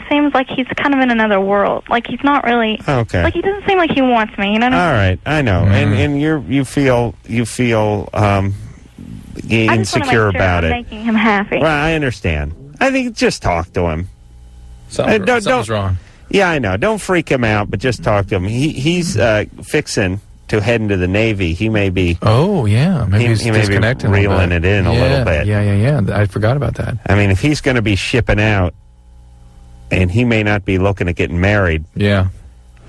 seems like he's kind of in another world. Like, he's not really, okay. Like, he doesn't seem like he wants me, you know what I mean? All right, I know, and you feel insecure about I'm it. making him happy. Well, I understand. I think just talk to him. Something's wrong. Yeah, I know. Don't freak him out, but just talk to him. He's fixing to head into the Navy. He may be. Oh yeah, maybe he's he may be disconnecting, reeling it in a little bit. Yeah. I forgot about that. I mean, if he's going to be shipping out, and he may not be looking at getting married. Yeah,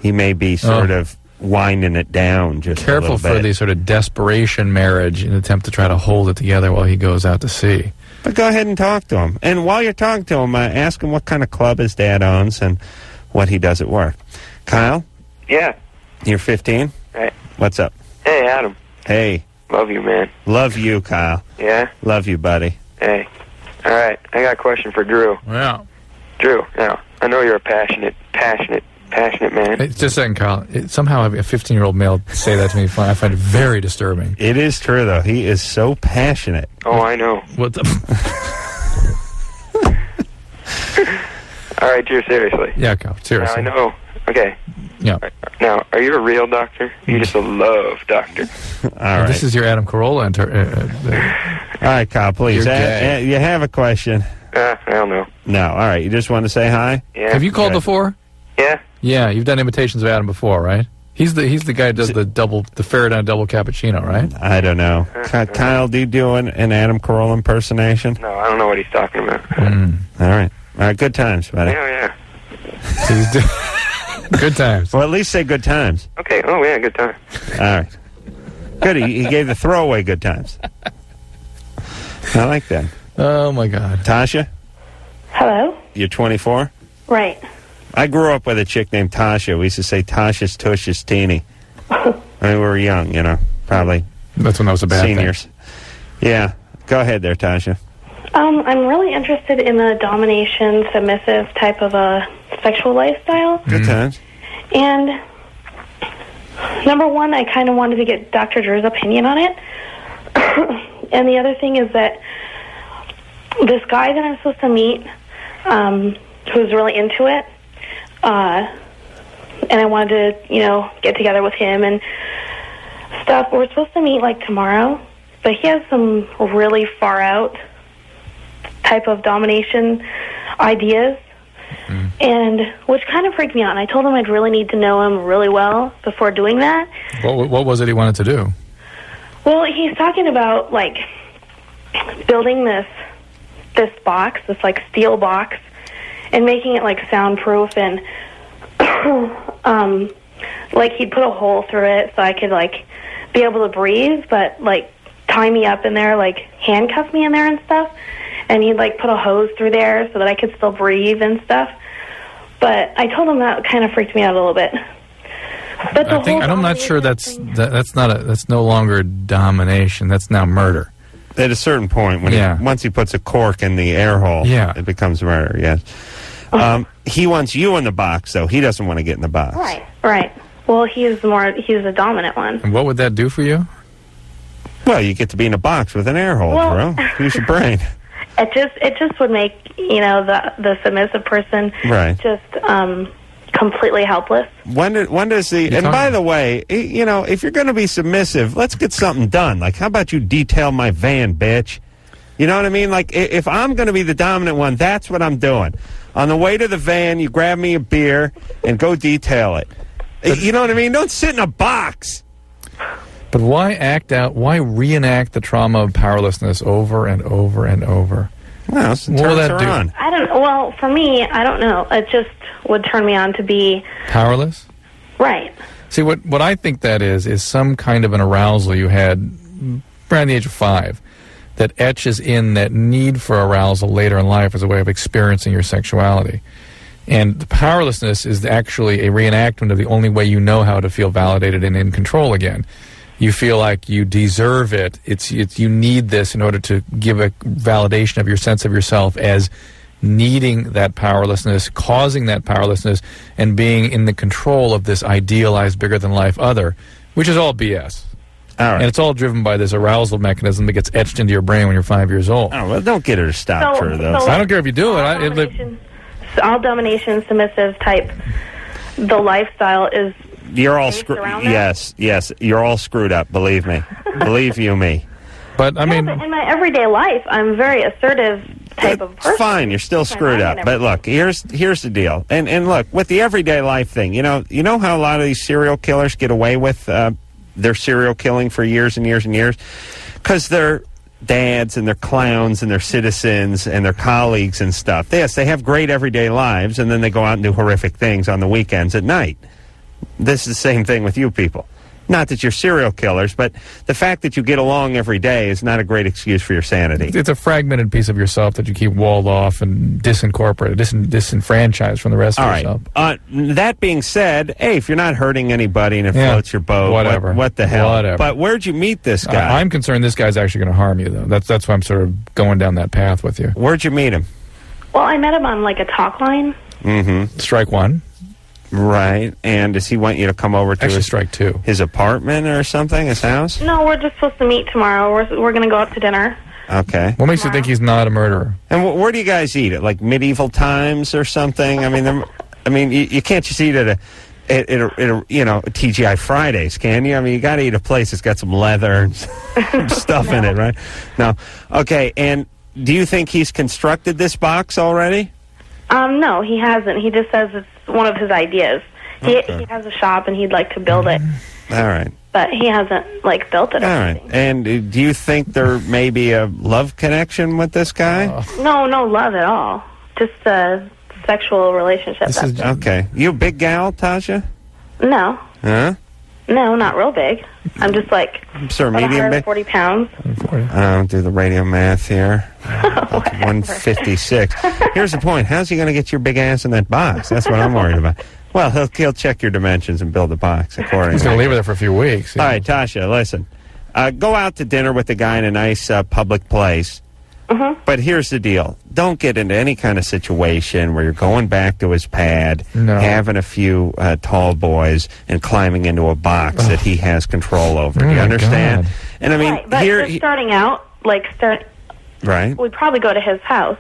he may be sort of winding it down just a careful little bit. For the sort of desperation marriage, an attempt to try to hold it together while he goes out to sea. But go ahead and talk to him. And while you're talking to him, ask him what kind of club his dad owns and what he does at work. Kyle? Yeah. You're 15? Right. What's up? Hey, Adam. Hey. Love you, man. Love you, Kyle. Yeah? Love you, buddy. Hey. All right. I got a question for Drew. Yeah. Drew, now, I know you're a passionate man. Hey, just a second, Kyle. Somehow having a 15-year-old male say that to me, I find it very disturbing. It is true, though. He is so passionate. Oh, I know. What the... All right, Drew, seriously. Yeah, Kyle, seriously. Now, I know. Okay. Yeah. Now, are you a real doctor? You're just a love doctor. All right. This is your Adam Carolla. All right, Kyle, please. You have a question. I don't know. No. All right. You just want to say hi? Yeah. Have you called before? Yeah. Yeah, you've done imitations of Adam before, right? He's the guy who does the Faraday double cappuccino, right? I don't know. Kyle, do you do an Adam Carolla impersonation? No, I don't know what he's talking about. All right. All right. Good times, buddy. Yeah. Good times. Well, at least say good times. Okay. Oh, yeah, good time. All right. Good. He gave the throwaway good times. I like that. Oh, my God. Tasha? Hello? You're 24? Right. I grew up with a chick named Tasha. We used to say Tasha's Tush's Teeny. I mean, we were young, you know, probably. That's when that was a bad seniors. Thing. Yeah. Go ahead there, Tasha. I'm really interested in the domination, submissive type of a sexual lifestyle. Good times. And number one, I kind of wanted to get Dr. Drew's opinion on it. And the other thing is that this guy that I'm supposed to meet, who's really into it, and I wanted to, get together with him and stuff. We're supposed to meet, tomorrow, but he has some really far out type of domination ideas, and which kind of freaked me out. And I told him I'd really need to know him really well before doing that. What was it he wanted to do? Well, he's talking about, building this box, this, steel box, and making it, soundproof, and, he'd put a hole through it so I could, be able to breathe, but, like, tie me up in there, like, handcuff me in there and stuff. And he'd, like, put a hose through there so that I could still breathe and stuff. But I told him that kind of freaked me out a little bit. But I'm not sure that's no longer domination. That's now murder. At a certain point, once he puts a cork in the air hole, it becomes murder. Yes. He wants you in the box, though. He doesn't want to get in the box. Right. Well, he's the dominant one. And what would that do for you? Well, you get to be in a box with an air hole, bro. Use your brain. It just would make, you know, the submissive person just completely helpless. When does the... And by the way, you know, if you're going to be submissive, let's get something done. Like, how about you detail my van, bitch? You know what I mean? Like, if I'm going to be the dominant one, that's what I'm doing. On the way to the van, you grab me a beer and go detail it. You know what I mean? Don't sit in a box. But why reenact the trauma of powerlessness over and over and over? Well, what will that do? I don't. Well, for me, I don't know. It just would turn me on to be powerless. Right. See, what I think that is some kind of an arousal you had around the age of 5 that etches in that need for arousal later in life as a way of experiencing your sexuality. And the powerlessness is actually a reenactment of the only way you know how to feel validated and in control again. You feel like you deserve it. It's you need this in order to give a validation of your sense of yourself as needing that powerlessness, causing that powerlessness, and being in the control of this idealized, bigger-than-life other, which is all BS. All right. And it's all driven by this arousal mechanism that gets etched into your brain when you're 5 years old. Oh, well, don't get her to stop for those. I don't care if you do it. All domination, submissive type, the lifestyle is... You're all screwed. Yes, you're all screwed up. Believe me, believe you me. But I mean, but in my everyday life, I'm very assertive type of person. Fine, you're still screwed up. But look, here's the deal. And look, with the everyday life thing, you know how a lot of these serial killers get away with their serial killing for years and years and years, because they're dads and they're clowns and they're citizens and they're colleagues and stuff. Yes, they have great everyday lives, and then they go out and do horrific things on the weekends at night. This is the same thing with you people. Not that you're serial killers, but the fact that you get along every day is not a great excuse for your sanity. It's a fragmented piece of yourself that you keep walled off and disincorporated, disenfranchised from the rest of yourself. That being said, hey, if you're not hurting anybody and it floats your boat, whatever. What the hell? Whatever. But where'd you meet this guy? I'm concerned this guy's actually going to harm you, though. That's why I'm sort of going down that path with you. Where'd you meet him? Well, I met him on, like, a talk line. Mm-hmm. Strike one. Right. And does he want you to come over to strike two. His apartment or something, his house? No, we're just supposed to meet tomorrow. We're going to go out to dinner. Okay. What makes you think he's not a murderer? And where do you guys eat? At like medieval times or something? I mean, you can't just eat at a TGI Fridays, can you? I mean, you got to eat a place that's got some leather and stuff in it, right? No. Okay. And do you think he's constructed this box already? No, he hasn't. He just says it's one of his ideas. He has a shop and he'd like to build it. All right. But he hasn't, like, built it. All right. And do you think there may be a love connection with this guy? No love at all. Just a sexual relationship. Okay. You a big gal, Tasha? No. Huh? No, not real big. I'm just like medium big? 140 pounds. I'll do the radio math here. 156. Here's the point. How's he going to get your big ass in that box? That's what I'm worried about. Well, he'll check your dimensions and build the box accordingly. He's going to leave it there for a few weeks. All right, Tasha, listen. Go out to dinner with the guy in a nice public place. Mm-hmm. But here's the deal. Don't get into any kind of situation where you're going back to his pad, having a few tall boys, and climbing into a box that he has control over. Do you understand? God. And I mean, right, but just starting out, right? We'd probably go to his house.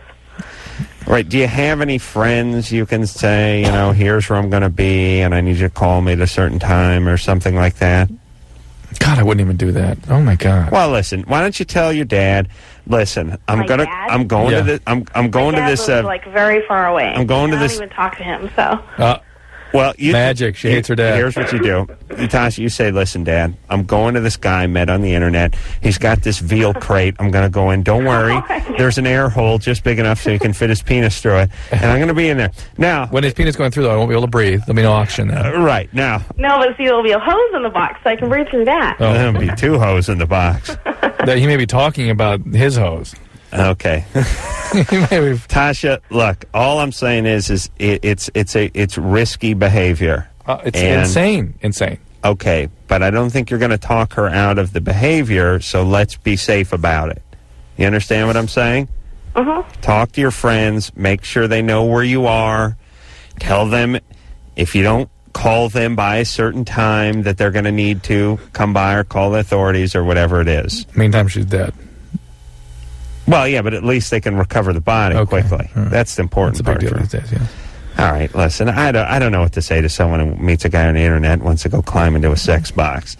Right. Do you have any friends you can say, here's where I'm going to be, and I need you to call me at a certain time or something like that? God, I wouldn't even do that. Oh my God. Well, listen. Why don't you tell your dad? Listen, I'm going to this. I'm going to this. Lives, like, very far away. I'm going to this. I don't even talk to him. So. Well, Magic. She hates her dad. Here's what you do. Tasha, you say, listen, Dad, I'm going to this guy I met on the internet. He's got this veal crate. I'm going to go in. Don't worry. There's an air hole just big enough so he can fit his penis through it. And I'm going to be in there. Now, when his penis going through, though, I won't be able to breathe. There'll be no oxygen then. Right. Now. No, but see, there'll be a hose in the box, so I can breathe through that. Oh. There'll be 2 hoses in the box. That he may be talking about his hose. Okay. Tasha, look, all I'm saying is it's risky behavior. It's insane. Okay, but I don't think you're going to talk her out of the behavior, so let's be safe about it. You understand what I'm saying? Talk to your friends, make sure they know where you are. Tell them if you don't call them by a certain time that they're going to need to come by or call the authorities or whatever it is. Meantime, she's dead. Well, yeah, but at least they can recover the body quickly. Right. That's the important part. That's a big deal these days, yeah. All right, listen, I don't know what to say to someone who meets a guy on the internet and wants to go climb into a sex box.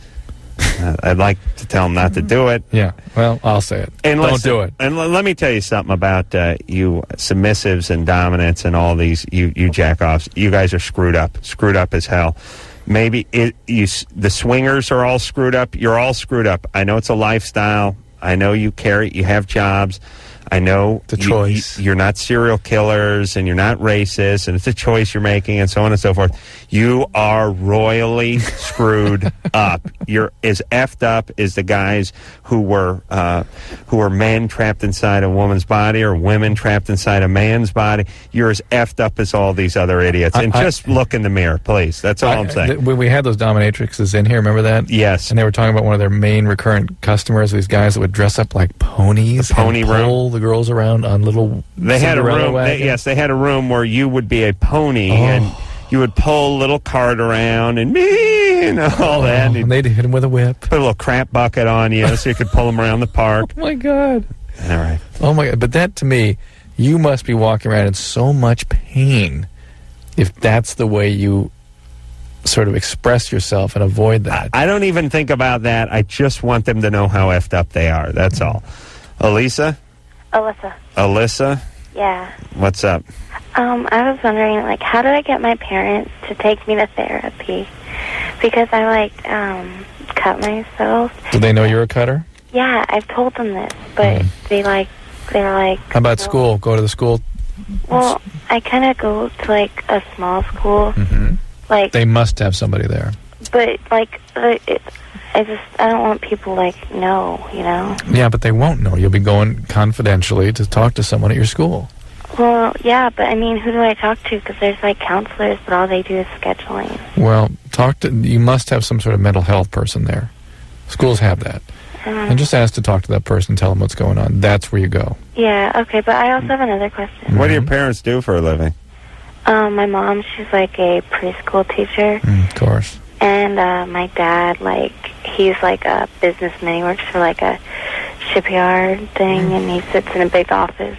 I'd like to tell him not to do it. Yeah, well, I'll say it. And don't do it. And let me tell you something about you submissives and dominants and all these, you jack-offs. You guys are screwed up as hell. Maybe the swingers are all screwed up. You're all screwed up. I know it's a lifestyle. I know you have jobs. I know it's a choice. You're not serial killers and you're not racist, and it's a choice you're making, and so on and so forth. You are royally screwed up. You're as effed up as the guys who were men trapped inside a woman's body or women trapped inside a man's body. You're as effed up as all these other idiots. And just look in the mirror, please. That's all I'm saying. When we had those dominatrixes in here, remember that? Yes. And they were talking about one of their main recurrent customers, these guys that would dress up like ponies, and pull the girls around on little. They had a room. They had a room where you would be a pony and you would pull a little cart around and all that. And they'd hit him with a whip. Put a little crap bucket on you so you could pull them around the park. Oh my God! All right. Oh my God! But that to me, you must be walking around in so much pain if that's the way you sort of express yourself and avoid that. I don't even think about that. I just want them to know how effed up they are. That's all. Alyssa? Alyssa? Yeah. What's up? I was wondering, how do I get my parents to take me to therapy? Because I, cut myself. Do they know you're a cutter? Yeah, I've told them this, but they're like... How about school? Go to the school? Well, I kind of go to, a small school. Mm-hmm. They must have somebody there. But, I don't want people, know, you know? Yeah, but they won't know. You'll be going confidentially to talk to someone at your school. Well, yeah, but, who do I talk to? Because there's, counselors, but all they do is scheduling. Well, you must have some sort of mental health person there. Schools have that. And just ask to talk to that person, tell them what's going on. That's where you go. Yeah, okay, but I also have another question. What do your parents do for a living? My mom, she's, a preschool teacher. Of course. And my dad, he's a businessman. He works for a shipyard thing, and he sits in a big office.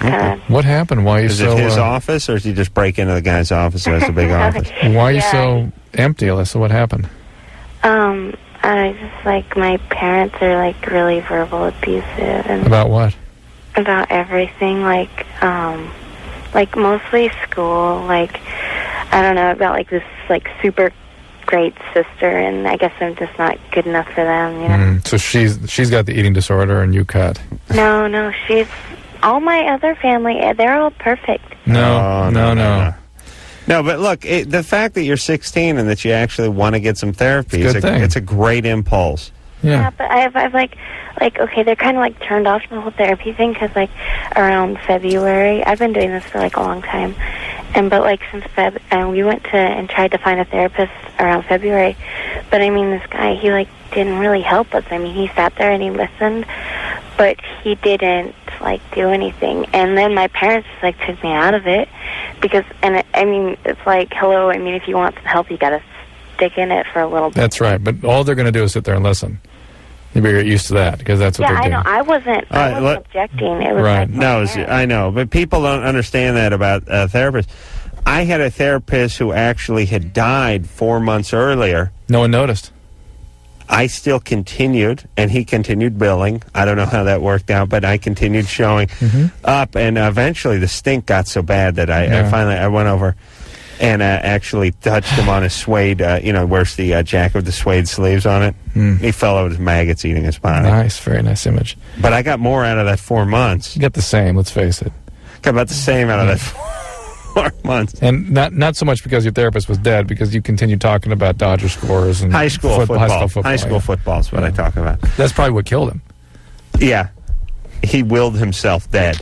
And what happened? Why are you is it his office, or does he just break into the guy's office who has a big office? Why are you so empty, Alyssa? What happened? I just my parents are really verbal abusive. And about what? About everything. Mostly school. I don't know, about this super great sister, and I guess I'm just not good enough for them, you know. So she's got the eating disorder, and you cut. No, she's all my other family. They're all perfect. No. No, but look, the fact that you're 16 and that you actually want to get some therapy it's a great impulse. Yeah, but I've okay, they're kind of turned off to the whole therapy thing because around February, I've been doing this for a long time, but since Feb, we went to and tried to find a therapist around February, but this guy, he didn't really help us. He sat there and he listened, but he didn't do anything. And then my parents just took me out of it because, it's hello. If you want some help, you got to stick in it for a little bit. That's right, but all they're going to do is sit there and listen. You better get used to that because that's what they're doing. Yeah, I know. I wasn't objecting. It was right. No, I know, but people don't understand that about therapists. I had a therapist who actually had died 4 months earlier. No one noticed. I still continued, and he continued billing. I don't know how that worked out, but I continued showing up, and eventually the stink got so bad that I finally went over. and actually touched him on his suede, wears the jacket with the suede sleeves on it. He fell over with maggots eating his body. Nice, very nice image. But I got more out of that 4 months. You got the same, let's face it. Got about the same out of that 4 months. And not so much because your therapist was dead, because you continued talking about Dodger scores and high school football. High school football is what I talk about. That's probably what killed him. Yeah. He willed himself dead.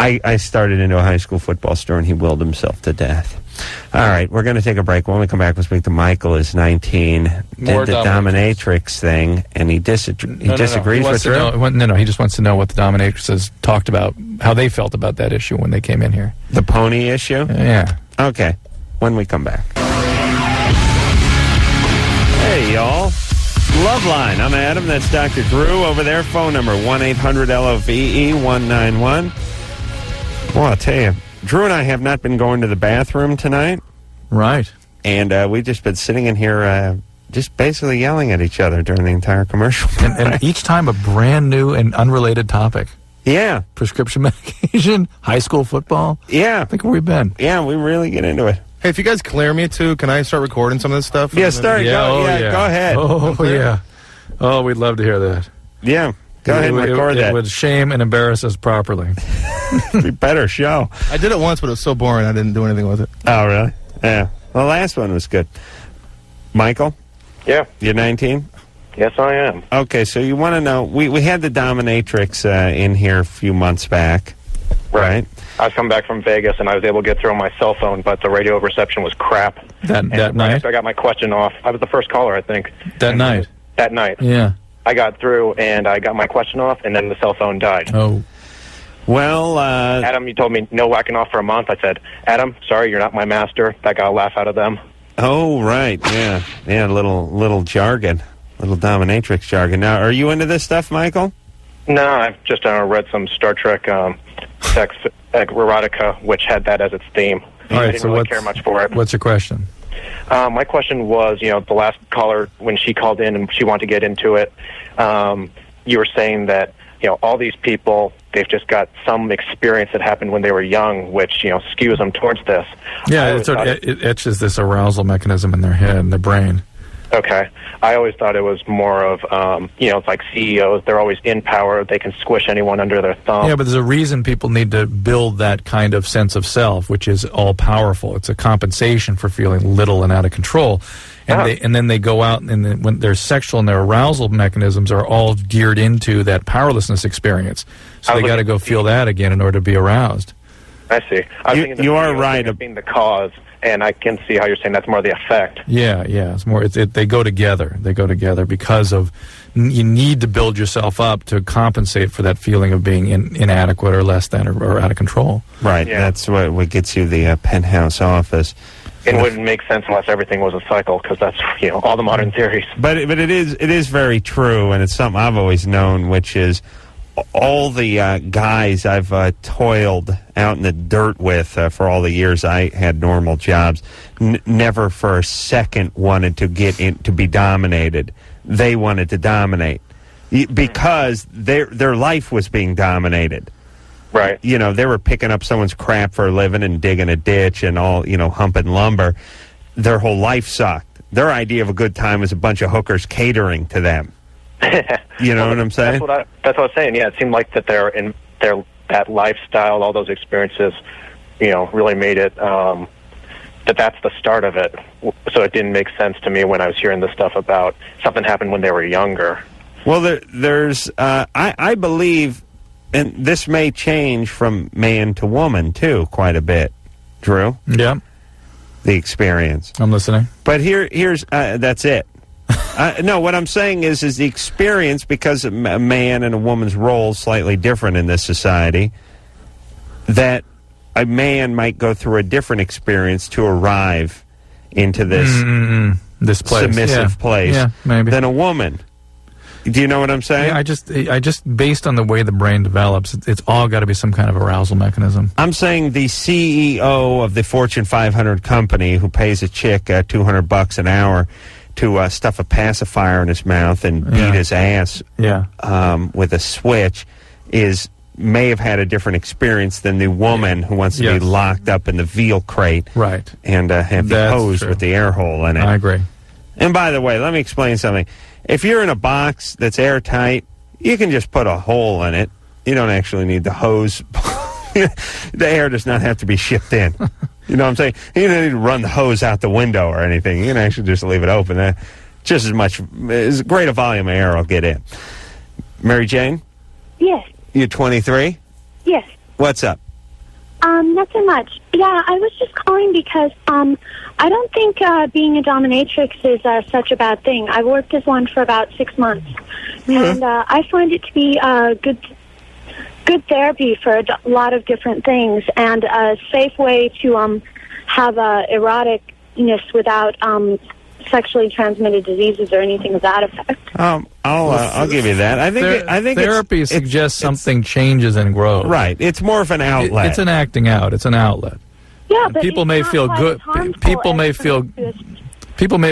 I started into a high school football store, and he willed himself to death. All right, we're going to take a break. When we come back, we'll speak to Michael, is 19, did the dominatrix thing, and he disagrees with Drew? No, he just wants to know what the dominatrixes talked about, how they felt about that issue when they came in here. The pony issue? Yeah. Okay, when we come back. Hey, y'all. Loveline. I'm Adam. That's Dr. Drew over there. Phone number 1-800-LOVE-191. Well, I'll tell you, Drew and I have not been going to the bathroom tonight. Right. And we've just been sitting in here just basically yelling at each other during the entire commercial. And each time a brand new and unrelated topic. Yeah. Prescription medication, high school football. Yeah. Think where we've been. Yeah, we really get into it. Hey, if you guys clear me too, can I start recording some of this stuff? Yeah, start. Go ahead. Oh, yeah. Oh, we'd love to hear that. Yeah. Go ahead and record that. It would shame and embarrass us properly. Be better show. I did it once, but it was so boring I didn't do anything with it. Oh, really? Yeah. Well, the last one was good. Michael? Yeah. You're 19? Yes, I am. Okay, so you want to know, we had the dominatrix in here a few months back, right? I was coming back from Vegas, and I was able to get through on my cell phone, but the radio reception was crap. That night? After I got my question off. I was the first caller, I think. That night? That night. Yeah. I got through, and I got my question off, and then the cell phone died. Oh. Well, Adam, you told me no whacking off for a month. I said, Adam, sorry, you're not my master. That got a laugh out of them. Oh, right, yeah. Yeah, little jargon, little dominatrix jargon. Now, are you into this stuff, Michael? No, I've just read some Star Trek sex erotica, which had that as its theme. All right, I didn't really care much for it. What's your question? My question was, the last caller, when she called in and she wanted to get into it, you were saying that, all these people, they've just got some experience that happened when they were young, which, skews them towards this. Yeah, it etches this arousal mechanism in their head and their brain. Okay. I always thought it was more of, it's like CEOs. They're always in power. They can squish anyone under their thumb. Yeah, but there's a reason people need to build that kind of sense of self, which is all-powerful. It's a compensation for feeling little and out of control. And then they go out, and when their sexual and their arousal mechanisms are all geared into that powerlessness experience. So they got to go feel that again in order to be aroused. I see. I was thinking you are right. Of being the cause, and I can see how you're saying that's more the effect. Yeah. It's more. They go together. They go together because of you need to build yourself up to compensate for that feeling of being inadequate or less than or out of control. Right. Yeah. That's what gets you the penthouse office. It wouldn't make sense unless everything was a cycle, because that's all the modern theories. But it is very true, and it's something I've always known, which is all the guys I've toiled out in the dirt with for all the years I had normal jobs, never for a second wanted to get in to be dominated. They wanted to dominate because their life was being dominated. Right. They were picking up someone's crap for a living and digging a ditch and all, humping lumber. Their whole life sucked. Their idea of a good time was a bunch of hookers catering to them. You know what I'm saying? That's what I was saying. Yeah, it seemed like that that lifestyle, all those experiences, really made it that's the start of it. So it didn't make sense to me when I was hearing the stuff about something happened when they were younger. Well, there's I believe, and this may change from man to woman too quite a bit, Drew. Yeah. The experience. I'm listening. But here's that's it. No, what I'm saying is the experience, because a man and a woman's role is slightly different in this society, that a man might go through a different experience to arrive into this this place. Submissive place than a woman. Do you know what I'm saying? Yeah, I just based on the way the brain develops, it's all got to be some kind of arousal mechanism. I'm saying the CEO of the Fortune 500 company who pays a chick $200 an hour to stuff a pacifier in his mouth and beat his ass with a switch is may have had a different experience than the woman who wants to be locked up in the veal crate. Right. And have the hose with the air hole in it. I agree. And by the way, let me explain something. If you're in a box that's airtight, you can just put a hole in it. You don't actually need the hose. The air does not have to be shipped in. You know what I'm saying? You don't need to run the hose out the window or anything. You can actually just leave it open. Just as great a volume of air will get in. Mary Jane? Yes. You're 23? Yes. What's up? Not so much. Yeah, I was just calling because I don't think being a dominatrix is such a bad thing. I worked as one for about 6 months, and I find it to be good therapy for a lot of different things, and a safe way to have eroticness without sexually transmitted diseases or anything of that effect. I'll give you that. I think therapy suggests something changes and grows. Right. It's more of an outlet. It's an acting out. It's an outlet. Yeah, and but people may feel good. People may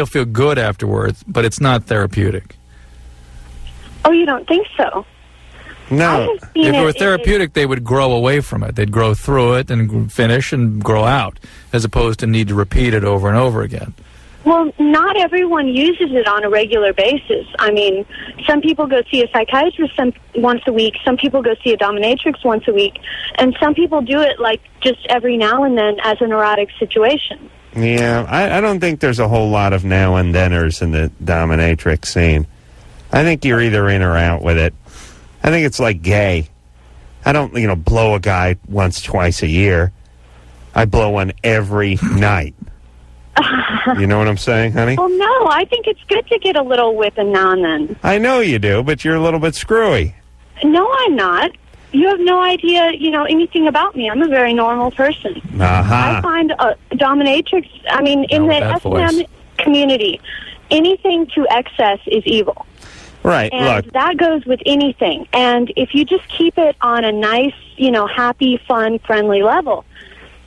feel good afterwards, but it's not therapeutic. Oh, you don't think so? No. If it were therapeutic, they would grow away from it. They'd grow through it and finish and grow out, as opposed to need to repeat it over and over again. Well, not everyone uses it on a regular basis. I mean, some people go see a psychiatrist once a week. Some people go see a dominatrix once a week. And some people do it, like, just every now and then as an erotic situation. Yeah, I don't think there's a whole lot of now and theners in the dominatrix scene. I think you're either in or out with it. I think it's like gay. I don't, blow a guy once, twice a year. I blow one every night. You know what I'm saying, honey? Well, no, I think it's good to get a little whipping now and then. I know you do, but you're a little bit screwy. No, I'm not. You have no idea, anything about me. I'm a very normal person. I find a dominatrix, in the S&M community, anything to excess is evil. Right, and look. that goes with anything. And if you just keep it on a nice, happy, fun, friendly level,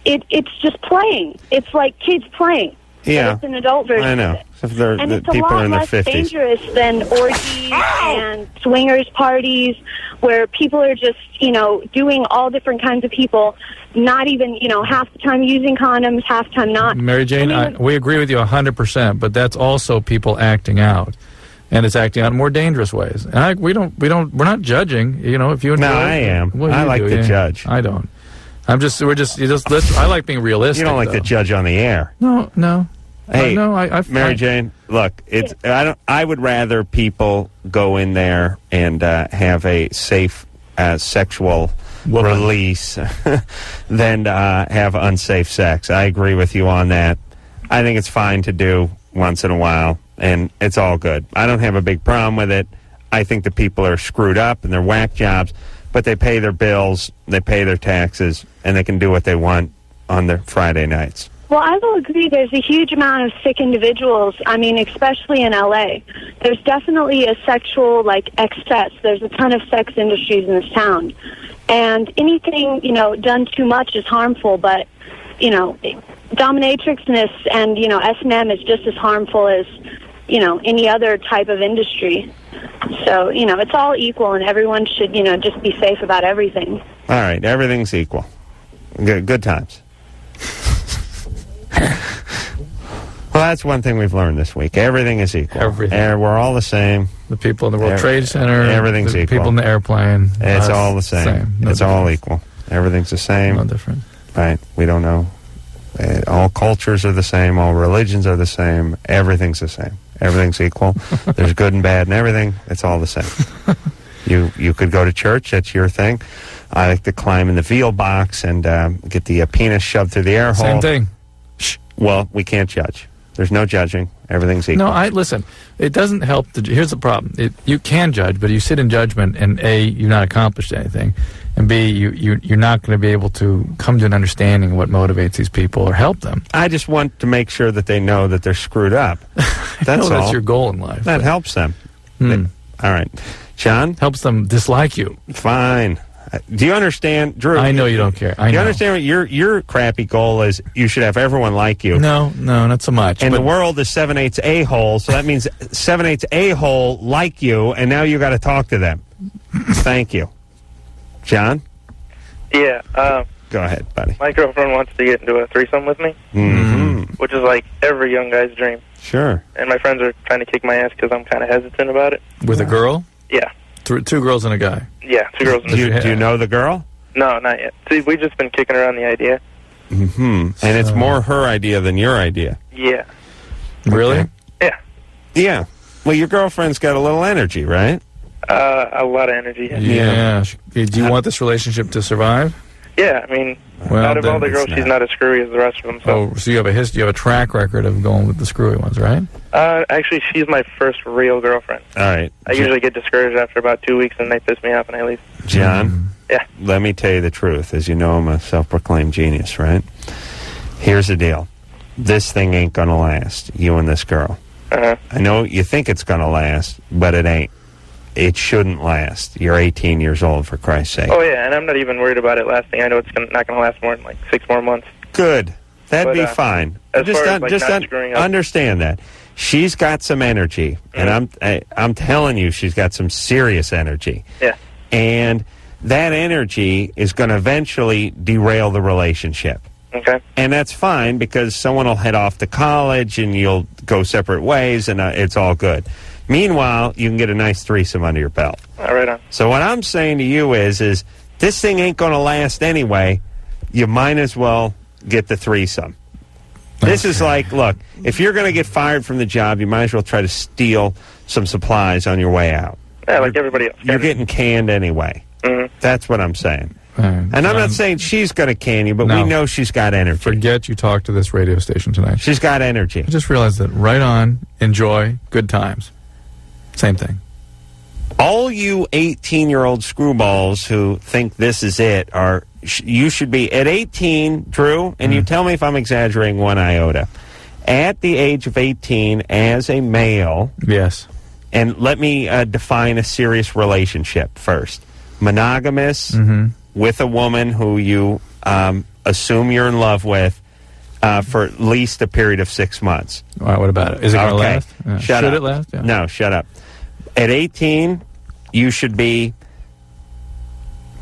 it's just playing. It's like kids playing. Yeah. It's an adult version I know. of it. If they're, And it's a people lot are in less their 50s. dangerous than orgies and swingers parties where people are just, doing all different kinds of people, not even, half the time using condoms, half the time not. Mary Jane, we agree with you 100%, but that's also people acting out. And it's acting out in more dangerous ways. And we're not judging, if you enjoy No, I am. I like to judge. I don't. I like being realistic. You don't like to judge on the air. No. Hey, Mary Jane, look, I would rather people go in there and have a safe sexual release than have unsafe sex. I agree with you on that. I think it's fine to do once in a while, and it's all good. I don't have a big problem with it. I think the people are screwed up and they're whack jobs, but they pay their bills, they pay their taxes, and they can do what they want on their Friday nights. Well, I will agree there's a huge amount of sick individuals, especially in L.A. There's definitely a sexual, excess. There's a ton of sex industries in this town. And anything, done too much is harmful, but, dominatrixness and, S&M is just as harmful as, any other type of industry. So, it's all equal, and everyone should, just be safe about everything. All right, everything's equal. Good times. Well, that's one thing we've learned this week. Everything is equal. Everything. We're all the same. The people in the World Trade Center. Everything's the equal. People in the airplane. It's all the same. It's all equal. Everything's the same. No different. Right. We don't know. All cultures are the same. All religions are the same. Everything's the same. Everything's equal. There's good and bad and everything. It's all the same. You could go to church. That's your thing. I like to climb in the veal box and get the penis shoved through the air hole. Same thing. Well, we can't judge. There's no judging. Everything's equal. No, listen. It doesn't help. Here's the problem. You can judge, but you sit in judgment, and A, you've not accomplished anything, and B, you're not going to be able to come to an understanding of what motivates these people or help them. I just want to make sure that they know that they're screwed up. That's all. That's your goal in life. That helps them. All right. John? Helps them dislike you. Fine. Do you understand, Drew? I know you don't care. Do you understand what your crappy goal is? You should have everyone like you. No, not so much. And the world is 7/8 a-hole, so that means 7/8 a-hole like you, and now you got to talk to them. Thank you. John? Yeah. Go ahead, buddy. My girlfriend wants to get into a threesome with me, which is like every young guy's dream. Sure. And my friends are trying to kick my ass because I'm kind of hesitant about it. With a girl? Yeah. Two girls and a guy. Yeah, 2 girls and a guy. Do you know the girl? No, not yet. See, we've just been kicking around the idea. And it's more her idea than your idea. Yeah. Really? Yeah. Yeah. Well, your girlfriend's got a little energy, right? A lot of energy. Yeah. Do you want this relationship to survive? Yeah, I mean, Well, out of all the then girls, it's she's not as screwy as the rest of them. So. Oh, so you have you have a track record of going with the screwy ones, right? Actually, she's my first real girlfriend. All right. I usually get discouraged after about 2 weeks, and they piss me off, and I leave. John? Yeah. Let me tell you the truth. As you know, I'm a self-proclaimed genius, right? Here's the deal. This thing ain't gonna last, you and this girl. Uh-huh. I know you think it's gonna last, but it ain't. It shouldn't last. You're 18 years old, for Christ's sake. Oh, yeah, and I'm not even worried about it lasting. I know it's not going to last more than like 6 more months. Good. That'd But, be fine. as far as, like, not screwing up. Understand that. She's got some energy, and I'm telling you, she's got some serious energy. Yeah. And that energy is going to eventually derail the relationship. Okay. And that's fine because someone will head off to college and you'll go separate ways, and it's all good. Meanwhile, you can get a nice threesome under your belt. All right on. So what I'm saying to you is this thing ain't going to last anyway. You might as well get the threesome. This is like, look, if you're going to get fired from the job, you might as well try to steal some supplies on your way out. Yeah, like everybody else. You're getting canned anyway. That's what I'm saying. And I'm not saying she's going to can you, but we know she's got energy. Forget you talked to this radio station tonight. She's got energy. I just realized that. Right on. Enjoy. Good times. Same thing. All you 18-year-old screwballs who think this is it you should be at 18, Drew, and you tell me if I'm exaggerating one iota. At the age of 18, as a male. Yes. And let me define a serious relationship first. Monogamous with a woman who you assume you're in love with for at least a period of 6 months. All right, what about it? Is it going to last? Yeah. Shut Should up. it last? Yeah. No, shut up. At 18, you should be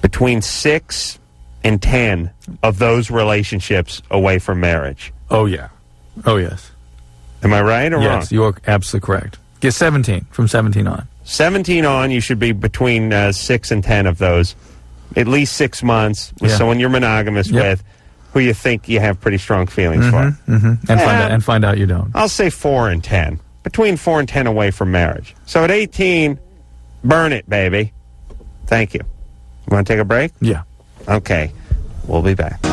between 6 and 10 of those relationships away from marriage. Oh, yeah. Oh, yes. Am I right or wrong? Yes, you are absolutely correct. Get 17. From 17 on. 17 on, you should be between 6 and 10 of those. At least 6 months with someone you're monogamous with who you think you have pretty strong feelings for. And find out you don't. I'll say 4 and 10. Between 4 and 10 away from marriage. So at 18, burn it, baby. Thank you. You want to take a break? Yeah. Okay. We'll be back.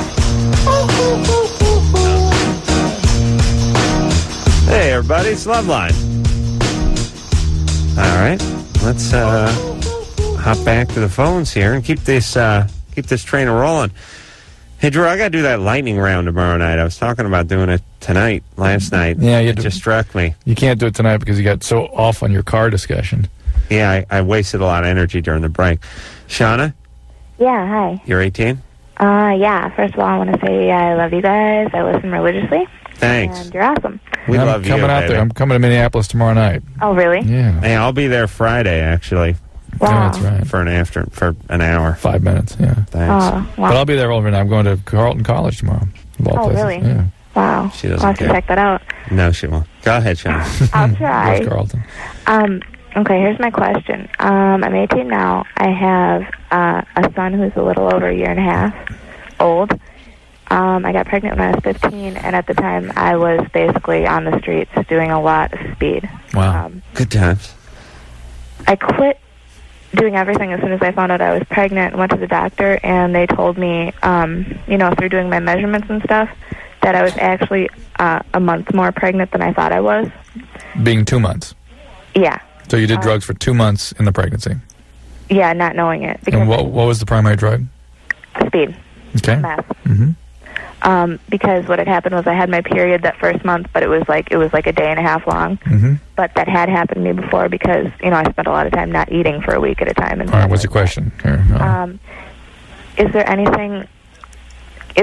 Hey, everybody. It's Loveline. All right. Let's hop back to the phones here and keep this train rolling. Hey, Drew, I got to do that lightning round tomorrow night. I was talking about doing it last night. Yeah, it just struck me. You can't do it tonight because you got so off on your car discussion. Yeah, I wasted a lot of energy during the break. Shauna? Yeah, hi. You're 18? Yeah, first of all, I want to say I love you guys. I listen religiously. Thanks. And you're awesome. We love you, coming out there. I'm coming to Minneapolis tomorrow night. Oh, really? Yeah. Hey, I'll be there Friday, actually. Wow. Yeah, that's right. For an hour. 5 minutes, yeah. Thanks. Oh, wow. But I'll be there overnight. I'm going to Carleton College tomorrow. Oh, really? Yeah. Wow. She doesn't I'll have to care. check that out. No, she won't. Go ahead, Shauna. I'll try. Where's Carleton? Okay, here's my question. I'm 18 now. I have a son who's a little over a year and a half old. I got pregnant when I was 15, and at the time I was basically on the streets doing a lot of speed. Wow. Good times. I quit doing everything as soon as I found out I was pregnant and went to the doctor, and they told me, through doing my measurements and stuff, that I was actually a month more pregnant than I thought I was. Being 2 months. Yeah. So you did drugs for 2 months in the pregnancy. Yeah, not knowing it. And what was the primary drug? Speed. Okay. Meth. Mm-hmm. Because what had happened was I had my period that first month, but it was like a day and a half long. Mm-hmm. But that had happened to me before because I spent a lot of time not eating for a week at a time. And All right. What's your question? Here. Is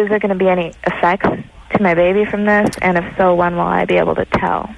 there going to be any effects to my baby from this? And if so, when will I be able to tell?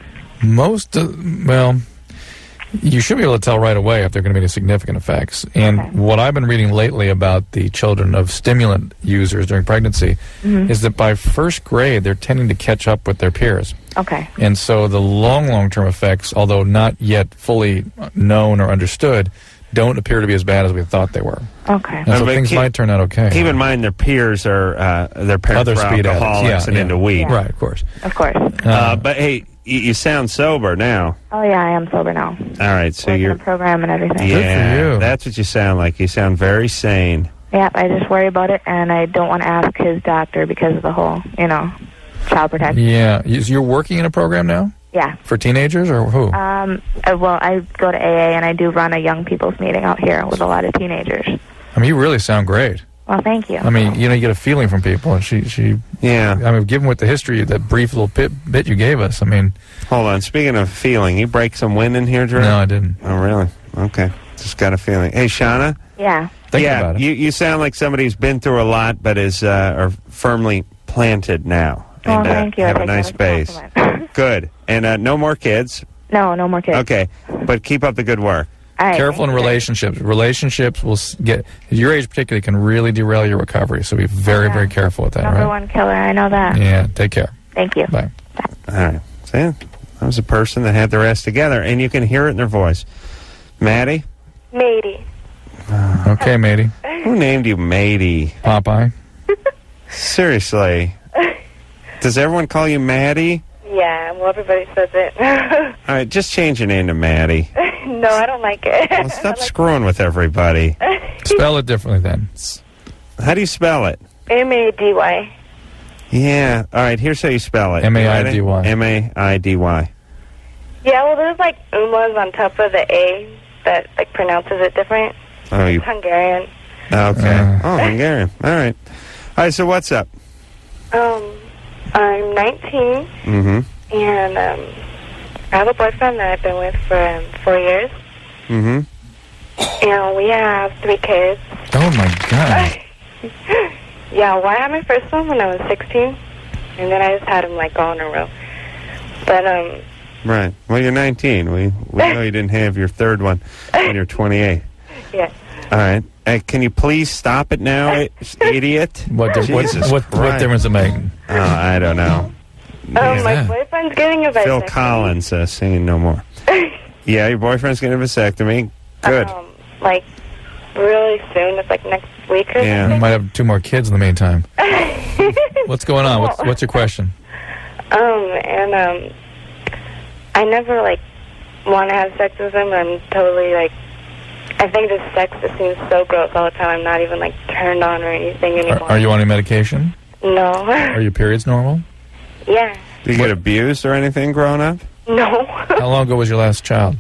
You should be able to tell right away if there are going to be any significant effects. And what I've been reading lately about the children of stimulant users during pregnancy is that by first grade, they're tending to catch up with their peers. Okay. And so the long-term effects, although not yet fully known or understood, don't appear to be as bad as we thought they were. Okay. And so things might turn out okay. Keep in mind their peers are their parents Other were speed addicts, alcoholics and into weed. Right, of course. Of course. But hey, you sound sober now. Oh, yeah, I am sober now. All right, so Working you're a program and everything. Yeah, that's what you sound like. You sound very sane. Yeah, I just worry about it, and I don't want to ask his doctor because of the whole, child protection. Yeah. You're working in a program now? Yeah. For teenagers or who? Well, I go to AA, and I do run a young people's meeting out here with a lot of teenagers. I mean, you really sound great. Well, thank you. I mean, you get a feeling from people, and yeah. I mean, given with the history, that brief little bit you gave us, I mean. Hold on. Speaking of feeling, you break some wind in here, Drew? No, I didn't. Oh, really? Okay. Just got a feeling. Hey, Shauna? Yeah. Think about it. You sound like somebody who's been through a lot, but is are firmly planted now. Oh, And thank you. I have a take nice that as a base. Good. And no more kids? No more kids. Okay. But keep up the good work. All right, Careful in relationships. Relationships will get, at your age particularly, can really derail your recovery. So be very, very careful with that, Number right? one killer. I know that. Yeah, take care. Thank you. Bye. All right. See? That was a person that had their ass together, and you can hear it in their voice. Maddie? Matey. Okay, matey. Who named you Matey? Popeye. Seriously. Does everyone call you Maddie? Yeah, well, everybody says it. All right, just change your name to Maddie. No, I don't like it. Well, stop screwing with everybody. Spell it differently then. How do you spell it? M-A-D-Y. Yeah. All right, here's how you spell it. M-A-I-D-Y. M-A-I-D-Y. Yeah, well, there's like umlauts on top of the A that like pronounces it different. Oh, you. It's Hungarian. Okay. Hungarian. All right. All right, so what's up? I'm 19, Mm-hmm. and I have a boyfriend that I've been with for 4 years. Mm-hmm. And we have 3 kids. Oh, my God. Yeah, well, I had my first one when I was 16, and then I just had him, like, all in a row. But, Right. Well, you're 19. We know you didn't have your third one when you're 28. yeah. All right. Can you please stop it now, idiot? What Jesus what Christ. difference does it make? I don't know. My boyfriend's getting a vasectomy. Phil Collins singing No More. Yeah, your boyfriend's getting a vasectomy. Good. Like, really soon. It's like next week or Yeah, something. might have 2 more kids in the meantime. What's going on? What's your question? I never, like, want to have sex with him. I'm totally, like, I think this sex just seems so gross all the time. I'm not even, like, turned on or anything anymore. Are you on any medication? No. Are your periods normal? Yeah. Did you get abused or anything growing up? No. How long ago was your last child?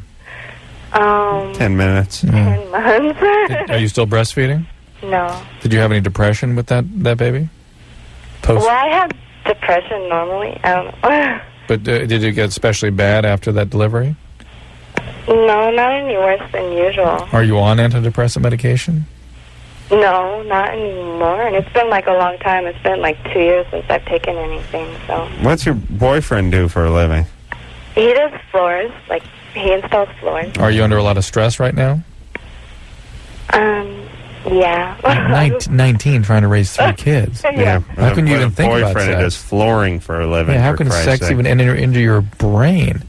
10 minutes. 10 months. Are you still breastfeeding? No. Did you have any depression with that baby? Well, I have depression normally. I don't know. But did it get especially bad after that delivery? No, not any worse than usual. Are you on antidepressant medication? No, not anymore. And it's been like a long time. It's been like 2 years since I've taken anything. So What's your boyfriend do for a living? he does floors. Like he installs floors. Are you under a lot of stress right now? Yeah. 19 trying to raise 3 kids. Yeah. How can you even think about boyfriend sex? does flooring for a living. Yeah, how for can Christ's sex sake. even enter into your brain?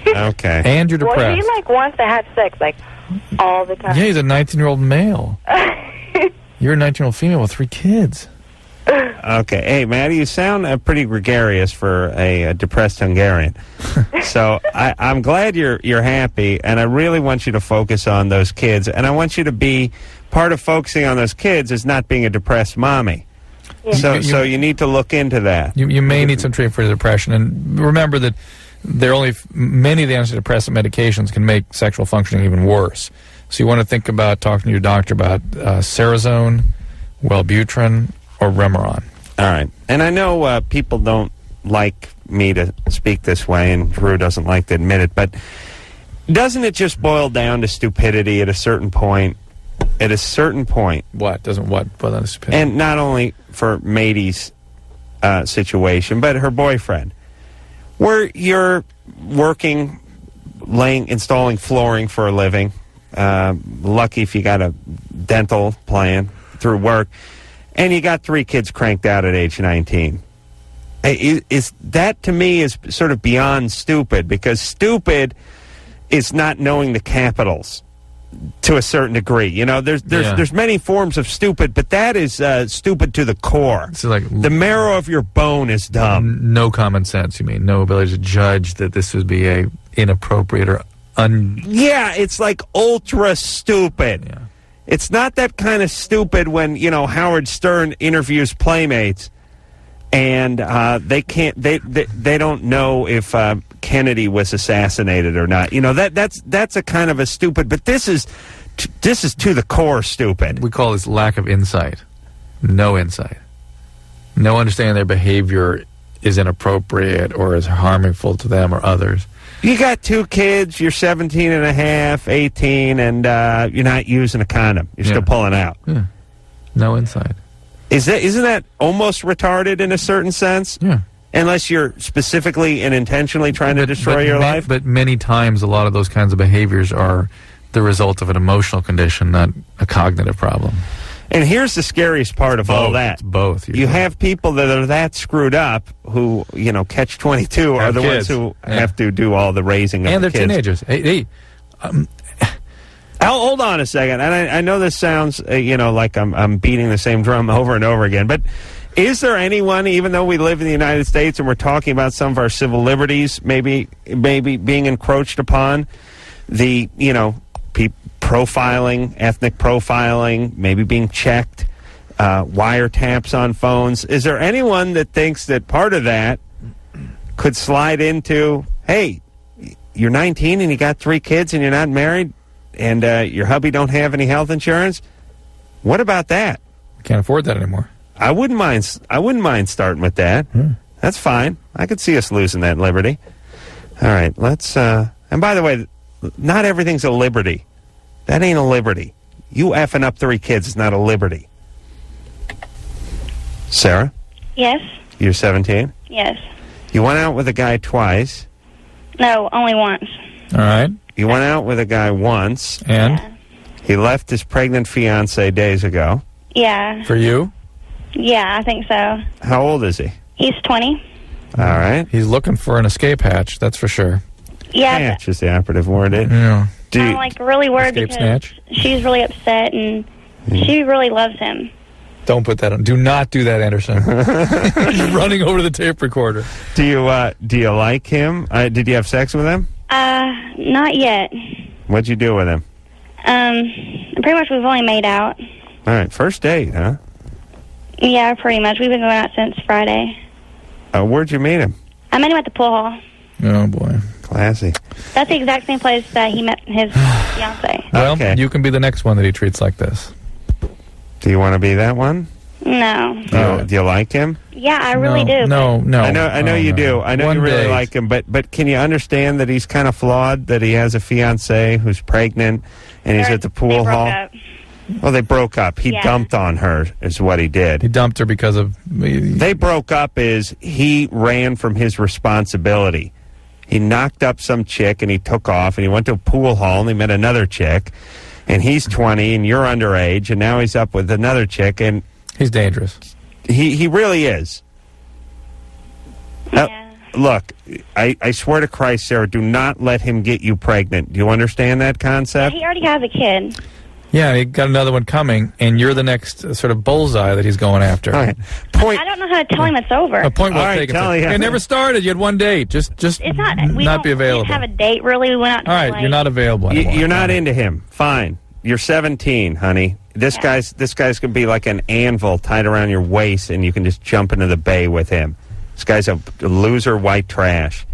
Okay. And you're Well, depressed. he like wants to have sex like all the time. Yeah, he's a 19-year-old male. You're a 19-year-old female with 3 kids. Okay. Hey, Maddie, you sound pretty gregarious for a depressed Hungarian. So I'm glad you're happy, and I really want you to focus on those kids. And I want you to be part of focusing on those kids is not being a depressed mommy. Yeah. So you need to look into that. You may need some treatment for depression, and remember that many of the antidepressant medications can make sexual functioning even worse. So you want to think about talking to your doctor about Cerazone, Wellbutrin, or Remeron. All right. And I know people don't like me to speak this way, and Drew doesn't like to admit it, but doesn't it just boil down to stupidity at a certain point? At a certain point. What? Doesn't what boil down to stupidity? And not only for Matey's situation, but her boyfriend. Where you're working installing flooring for a living. Lucky if you got a dental plan through work. And you got 3 kids cranked out at age 19. Is that, to me, is sort of beyond stupid, because stupid is not knowing the capitals to a certain degree. You know, there's many forms of stupid, but that is stupid to the core. So like the marrow of your bone is dumb. No common sense, you mean? No ability to judge that this would be a inappropriate or Yeah, it's like ultra stupid. Yeah. It's not that kind of stupid when, you know, Howard Stern interviews Playmates and they don't know if Kennedy was assassinated or not. You know, that's a kind of a stupid, but this is to the core stupid. We call this lack of insight. No insight. No understanding their behavior is inappropriate or is harmful to them or others. You got 2 kids, you're 17 and a half, 18, and you're not using a condom. You're still pulling out. Yeah. No insight. Isn't that almost retarded in a certain sense? Yeah. Unless you're specifically and intentionally trying to destroy your life? But many times a lot of those kinds of behaviors are the result of an emotional condition, not a cognitive problem. And here's the scariest part of all that. It's both. You have people that are that screwed up who, you know, catch-22 are the ones who have to do all the raising of and the they're kids. teenagers. Hey, hold on a second. And I know this sounds, you know, like I'm beating the same drum over and over again, but is there anyone, even though we live in the United States and we're talking about some of our civil liberties maybe being encroached upon, the, you know, profiling, ethnic profiling, maybe being checked, wiretaps on phones. Is there anyone that thinks that part of that could slide into, hey, you're 19 and you got 3 kids and you're not married and your hubby don't have any health insurance? What about that? Can't afford that anymore. I wouldn't mind starting with that. That's fine. I could see us losing that liberty. All right, let's and by the way, not everything's a liberty. That ain't a liberty. You effing up 3 kids is not a liberty. Sarah? Yes. You're 17? Yes. You went out with a guy twice. No, only once. All right. You went out with a guy once. And? Yeah. He left his pregnant fiance days ago. Yeah. For you? Yeah, I think so. How old is he? He's 20. All right. He's looking for an escape hatch, that's for sure. Yeah. Hatch is the operative word. Yeah. I'm like really worried escape because snatch? she's really upset and she really loves him. Don't put that on. Do not do that, Anderson. He's running over to the tape recorder. Do you like him? Did you have sex with him? Not yet. What'd you do with him? Pretty much we've only made out. All right, first date, huh? Yeah, pretty much. We've been going out since Friday. Where'd you meet him? I met him at the pool hall. Oh, boy. Classy. That's the exact same place that he met his fiance. Well, Okay. you can be the next one that he treats like this. Do you want to be that one? No. Do you like him? Yeah, I really do. No. I know you do. I know One you really date. like him, but can you understand that he's kind of flawed, that he has a fiancée who's pregnant and he's at the pool hall? Up. Well, they broke up. He Yeah. dumped on her is what he did. He dumped her because of... They broke up is he ran from his responsibility. He knocked up some chick and he took off and he went to a pool hall and he met another chick and he's 20 and you're underage and now he's up with another chick and... He's dangerous. He really is. Look, I swear to Christ, Sarah, do not let him get you pregnant. Do you understand that concept? He already has a kid. Yeah, he got another one coming, and you're the next sort of bullseye that he's going after. All right. I don't know how to tell him it's over. A point well All right, taken. tell you. It never started. You had one date. Just It's not. We not don't be available. have a date. Really, we went out. To All right, LA. you're not available anymore. You're not into him. Fine. You're 17, honey. This guy's going to be like an anvil tied around your waist, and you can just jump into the bay with him. This guy's a loser, white trash.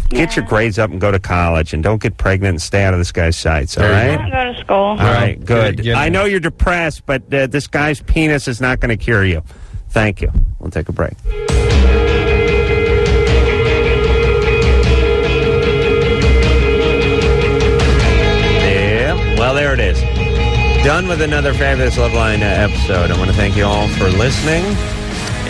Get your grades up and go to college, and don't get pregnant and stay out of this guy's sights, all I right? don't go to school. All right, good. Get I know you're depressed, but this guy's penis is not going to cure you. Thank you. We'll take a break. Yeah, well, there it is. Done with another fabulous Loveline episode. I want to thank you all for listening.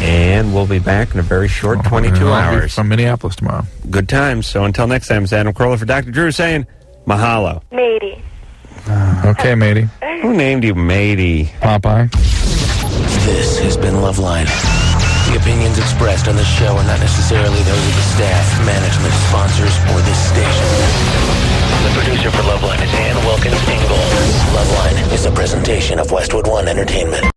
And we'll be back in a very short 22 I'll be hours. from Minneapolis tomorrow. Good times. So until next time, it's Adam Carolla for Dr. Drew saying mahalo. Matey. Okay, matey. Who named you matey? Popeye. This has been Loveline. The opinions expressed on the show are not necessarily those of the staff, management, sponsors, or this station. The producer for Loveline is Ann Wilkins Ingle. Loveline is a presentation of Westwood One Entertainment.